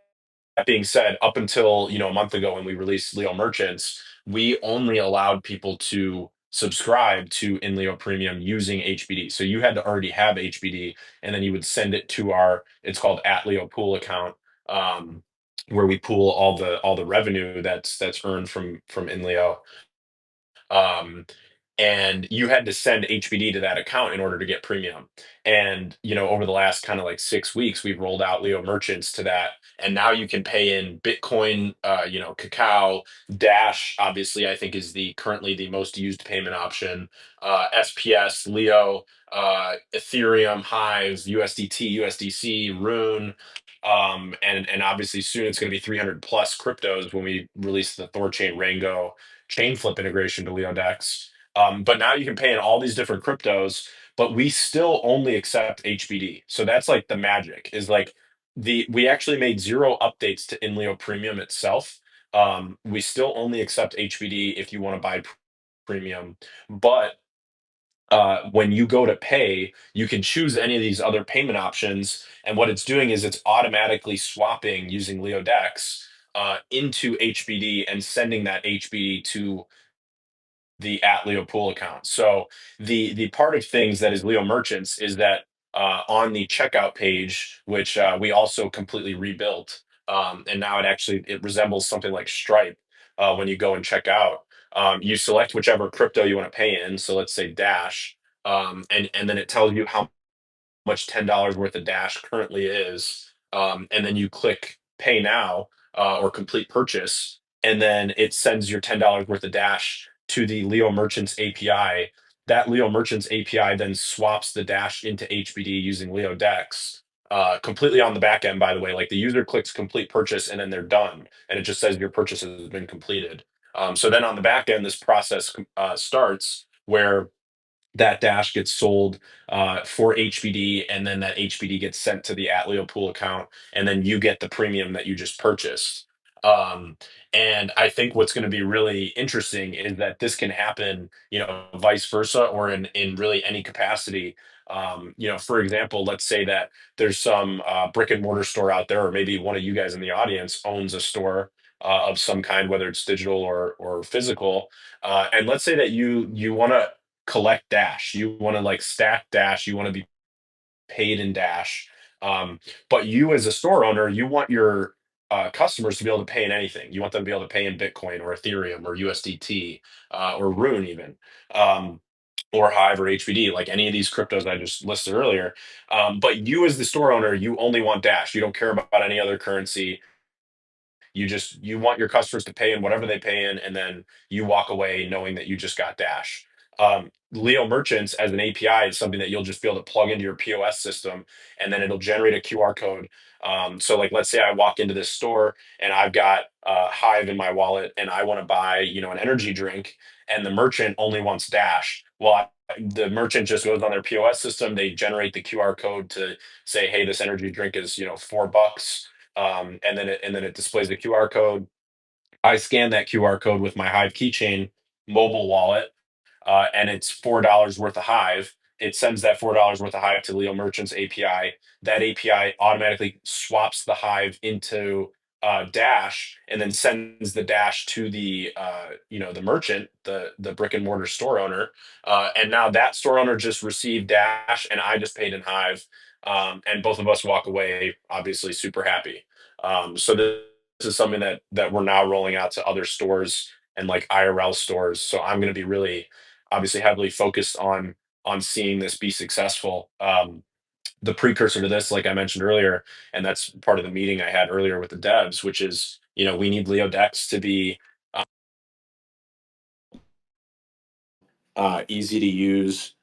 being said, up until a month ago when we released Leo Merchants, we only allowed people to subscribe to INLEO Premium using HBD. So you had to already have HBD, and then you would send it to our it's called @Leo pool account, um, where we pool all the revenue that's earned from INLEO. Um, and you had to send HBD to that account in order to get premium. And over the last kind of like 6 weeks, we've rolled out Leo merchants to that, and now you can pay in Bitcoin, Cacao, Dash. Obviously, I think is the currently the most used payment option. SPS, Leo, Ethereum, Hive, USDT, USDC, Rune. And obviously soon it's going to be 300 plus cryptos when we release the Thorchain Rango ChainFlip integration to LeoDex. But now you can pay in all these different cryptos, but we still only accept HBD. So that's like the magic is like we actually made zero updates to InLeo Premium itself. We still only accept HBD if you want to buy premium, but when you go to pay, you can choose any of these other payment options. And what it's doing is it's automatically swapping using LeoDex into HBD and sending that HBD to the @Leo pool account. So the part of things that is Leo merchants is that on the checkout page, which we also completely rebuilt, and now it resembles something like Stripe when you go and check out. You select whichever crypto you want to pay in. So let's say Dash, and then it tells you how much $10 worth of Dash currently is. And then you click pay now or complete purchase. And then it sends your $10 worth of Dash to the Leo Merchants API. That Leo Merchants API then swaps the Dash into HBD using Leo Dex. Completely on the back end, by the way, like the user clicks complete purchase and then they're done. And it just says your purchase has been completed. So then on the back end, this process starts where that Dash gets sold for HBD, and then that HBD gets sent to the @Leo pool account, and then you get the premium that you just purchased. Um, and I think what's going to be really interesting is that this can happen, vice versa, or in really any capacity. For example, let's say that there's some brick and mortar store out there, or maybe one of you guys in the audience owns a store of some kind, whether it's digital or physical. And let's say that you want to collect Dash. You want to like stack Dash. You want to be paid in Dash. Um, but you as a store owner, you want your customers to be able to pay in anything. You want them to be able to pay in Bitcoin or Ethereum or USDT or Rune even. Or Hive or HBD, like any of these cryptos I just listed earlier. But you as the store owner, you only want Dash. You don't care about any other currency. You want your customers to pay in whatever they pay in, and then you walk away knowing that you just got Dash. Leo Merchants as an API is something that you'll just be able to plug into your POS system, and then it'll generate a QR code. So, like, let's say I walk into this store and I've got Hive in my wallet, and I want to buy, an energy drink, and the merchant only wants Dash. Well, the merchant just goes on their POS system. They generate the QR code to say, "Hey, this energy drink is, $4." And then it displays the QR code. I scan that QR code with my Hive keychain mobile wallet, and it's $4 worth of Hive. It sends that $4 worth of Hive to Leo Merchants API. That API automatically swaps the Hive into Dash, and then sends the Dash to the merchant, the brick and mortar store owner. And now that store owner just received Dash, and I just paid in Hive, and both of us walk away obviously super happy. So this is something that we're now rolling out to other stores and like IRL stores. So I'm going to be really obviously heavily focused on seeing this be successful. The precursor to this, like I mentioned earlier, and that's part of the meeting I had earlier with the devs, which is we need Leo Dex to be easy to use,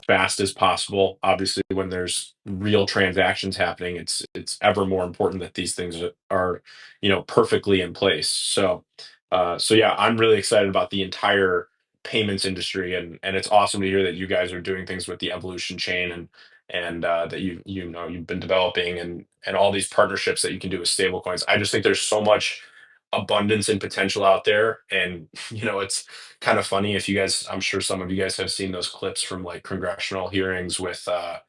fast as possible. Obviously, when there's real transactions happening, it's ever more important that these things are perfectly in place. So yeah, I'm really excited about the entire payments industry, and it's awesome to hear that you guys are doing things with the evolution chain, and that you've been developing, and all these partnerships that you can do with stablecoins. I just think there's so much abundance and potential out there. And it's kind of funny if you guys, I'm sure some of you guys have seen those clips from like congressional hearings with the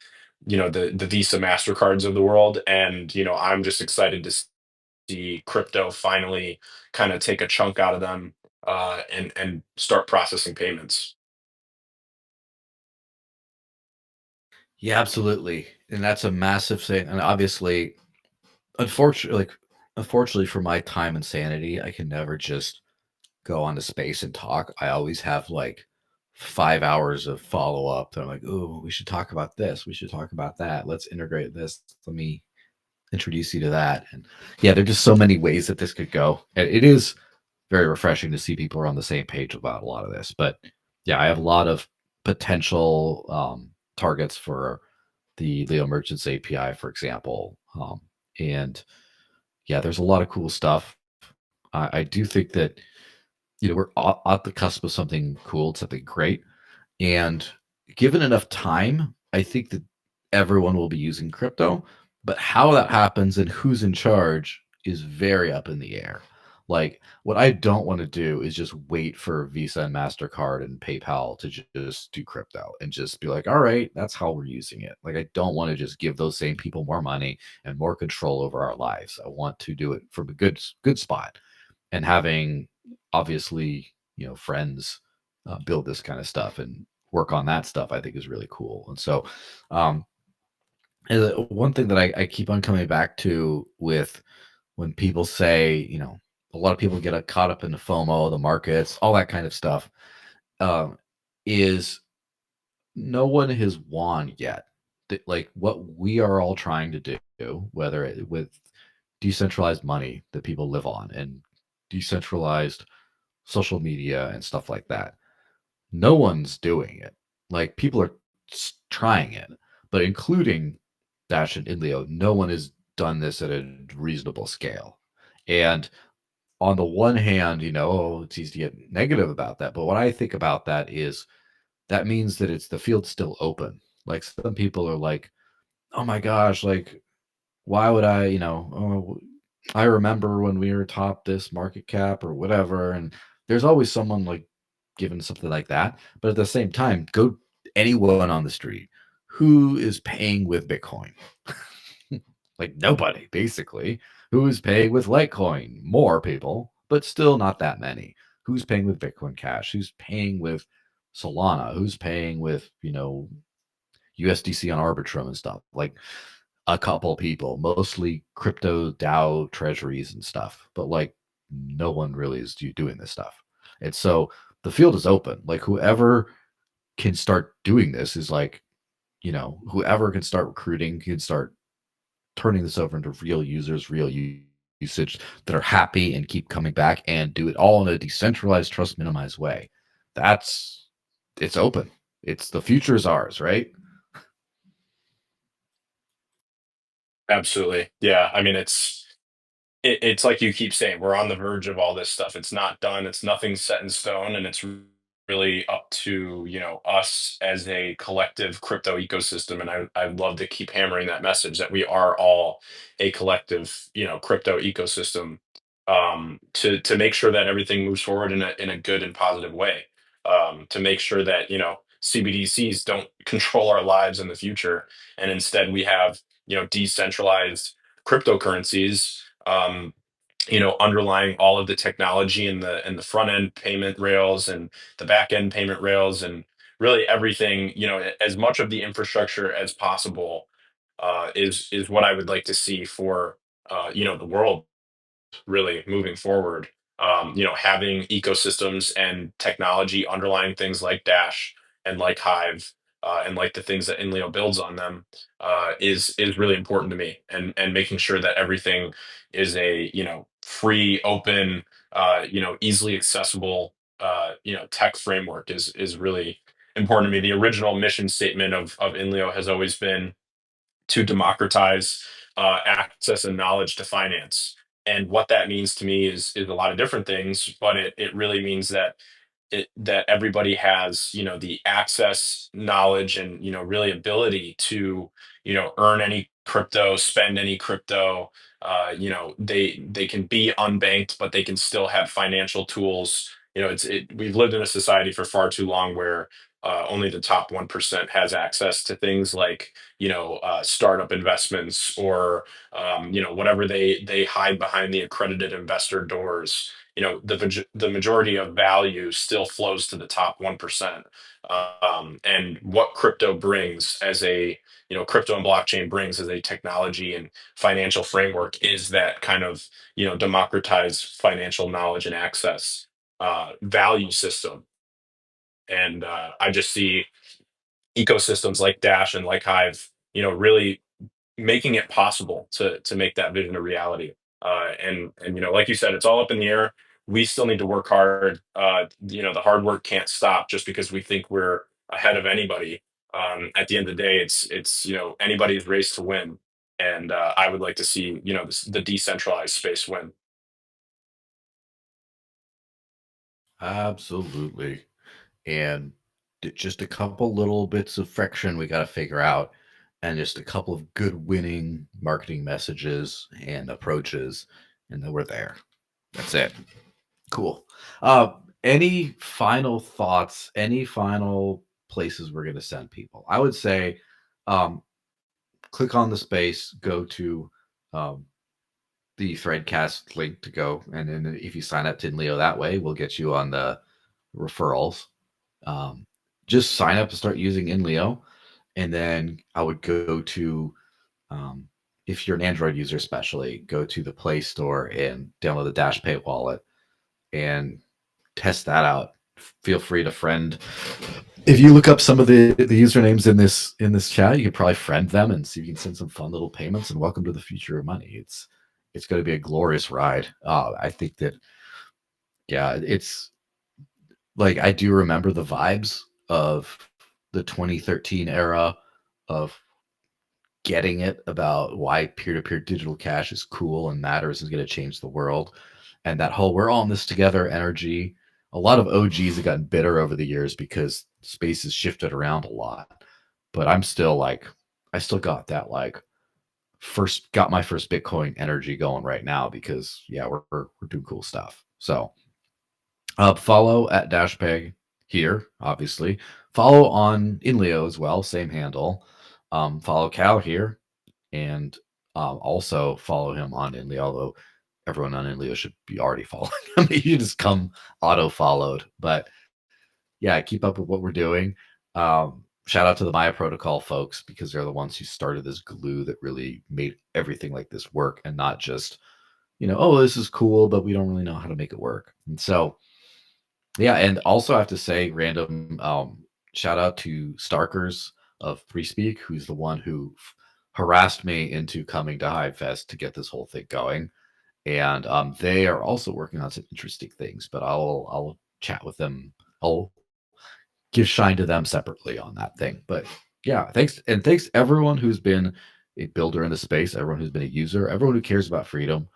Visa MasterCards of the world. And I'm just excited to see crypto finally kind of take a chunk out of them, and start processing payments. Yeah, absolutely. And that's a massive thing. And obviously, unfortunately, unfortunately for my time and sanity, I can never just go onto space and talk. I always have like 5 hours of follow up that I'm like, oh, we should talk about this. We should talk about that. Let's integrate this. Let me introduce you to that. And yeah, there are just so many ways that this could go. And it is very refreshing to see people are on the same page about a lot of this. But yeah, I have a lot of potential targets for the Leo Merchants API, for example. And yeah, there's a lot of cool stuff. I do think that we're at the cusp of something cool, something great. And given enough time, I think that everyone will be using crypto. But how that happens and who's in charge is very up in the air. Like, what I don't want to do is just wait for Visa and MasterCard and PayPal to just do crypto and just be like, all right, that's how we're using it. Like, I don't want to just give those same people more money and more control over our lives. I want to do it from a good spot. And having obviously, friends build this kind of stuff and work on that stuff, I think is really cool. And so, um, one thing that I keep on coming back to with when people say, a lot of people get caught up in the FOMO, the markets, all that kind of stuff, um, is no one has won yet. Like what we are all trying to do, whether with decentralized money that people live on and decentralized social media and stuff like that. No one's doing it. Like people are trying it, but including Dash and INLEO, no one has done this at a reasonable scale. And on the one hand, it's easy to get negative about that. But what I think about that is that means that the field's still open. Like some people are like, oh my gosh, like why would I, oh, I remember when we were top this market cap or whatever. And there's always someone like giving something like that. But at the same time, go anyone on the street who is paying with Bitcoin. Like nobody, basically. Who is paying with Litecoin? More people, but still not that many. Who's paying with Bitcoin Cash? Who's paying with Solana? Who's paying with, USDC on Arbitrum and stuff? Like a couple people, mostly crypto DAO treasuries and stuff, but like no one really is doing this stuff. And so the field is open. Like whoever can start doing this is like, whoever can start recruiting can start turning this over into real users, real usage that are happy and keep coming back and do it all in a decentralized, trust minimized way. It's open. It's the future is ours, right? Absolutely. Yeah. I mean, it's like you keep saying, we're on the verge of all this stuff. It's not done. It's nothing set in stone, and it's really up to us as a collective crypto ecosystem. And I'd love to keep hammering that message that we are all a collective crypto ecosystem, to make sure that everything moves forward in a good and positive way. To make sure that CBDCs don't control our lives in the future, and instead we have decentralized cryptocurrencies, underlying all of the technology and the front end payment rails and the back end payment rails, and really everything, as much of the infrastructure as possible, is what I would like to see for the world really moving forward. Having ecosystems and technology underlying things like Dash and like Hive, and like the things that INLEO builds on them, is really important to me. And making sure that everything is a free, open, easily accessible, tech framework is really important to me. The original mission statement of INLEO has always been to democratize access and knowledge to finance. And what that means to me is a lot of different things, but it really means that that everybody has, the access, knowledge, and, really ability to, earn any crypto, spend any crypto. They can be unbanked, but they can still have financial tools. We've lived in a society for far too long where only the top 1% has access to things like, startup investments, or whatever they hide behind the accredited investor doors. The majority of value still flows to the top 1%. And what crypto brings as a, crypto and blockchain brings as a technology and financial framework is that kind of, democratized financial knowledge and access value system. And I just see ecosystems like Dash and like Hive, really making it possible to make that vision a reality. And like you said, it's all up in the air. We still need to work hard. The hard work can't stop just because we think we're ahead of anybody. At the end of the day, it's anybody's race to win. And I would like to see the decentralized space win. Absolutely. And just a couple little bits of friction we got to figure out, and just a couple of good winning marketing messages and approaches, and then we're there. That's it. Cool. Any final thoughts? Any final places we're going to send people? I would say, um, click on the space, go to um, the Threadcast link to go, and then if you sign up to INLEO that way, we'll get you on the referrals. Um, just sign up to start using INLEO, and then I would go to, um, if you're an Android user, especially, go to the Play Store and download the Dash Pay wallet and test that out. Feel free to friend. If you look up some of the usernames in this chat, you could probably friend them and see if you can send some fun little payments. And welcome to the future of money. It's going to be a glorious ride. I think that, yeah, it's like, I do remember the vibes of the 2013 era of getting it about why peer-to-peer digital cash is cool and matters and going to change the world, and that whole we're all in this together energy. A lot of OGs have gotten bitter over the years because space has shifted around a lot, but I'm still like, I still got that, like, first got my first Bitcoin energy going right now, because yeah, we're doing cool stuff. So follow at DashPeg here, obviously. Follow on INLEO as well, same handle. Follow Cal here, and also follow him on INLEO, although everyone on INLEO should be already following him. You just come auto-followed. But yeah, keep up with what we're doing. Shout out to the Maya Protocol folks, because they're the ones who started this glue that really made everything like this work, and not just, oh, this is cool, but we don't really know how to make it work. And so, yeah, and also I have to say, random shout out to Starkers of Free Speak, who's the one who harassed me into coming to Hive Fest to get this whole thing going. And they are also working on some interesting things, but I'll chat with them. I'll give shine to them separately on that thing. But yeah, thanks everyone who's been a builder in the space, everyone who's been a user, everyone who cares about freedom.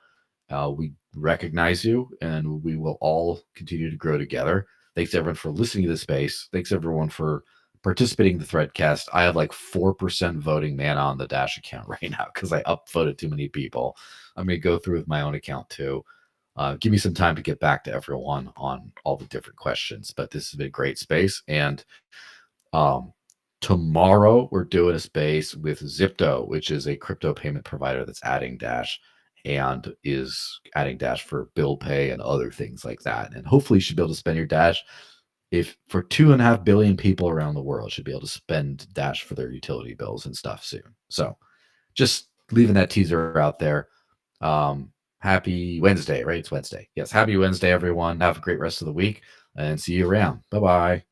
We recognize you, and we will all continue to grow together. Thanks everyone for listening to the space. Thanks everyone for participating in the Threadcast. I have like 4% voting mana on the Dash account right now because I upvoted too many people. I'm going to go through with my own account too. Give me some time to get back to everyone on all the different questions, but this has been a great space. And um, tomorrow we're doing a space with Zipto, which is a crypto payment provider that's adding Dash, and is adding Dash for bill pay and other things like that. And hopefully you should be able to spend your Dash, if for 2.5 billion people around the world should be able to spend Dash for their utility bills and stuff soon. So just leaving that teaser out there. Happy Wednesday, right? It's Wednesday. Yes. Happy Wednesday, everyone. Have a great rest of the week, and see you around. Bye-bye.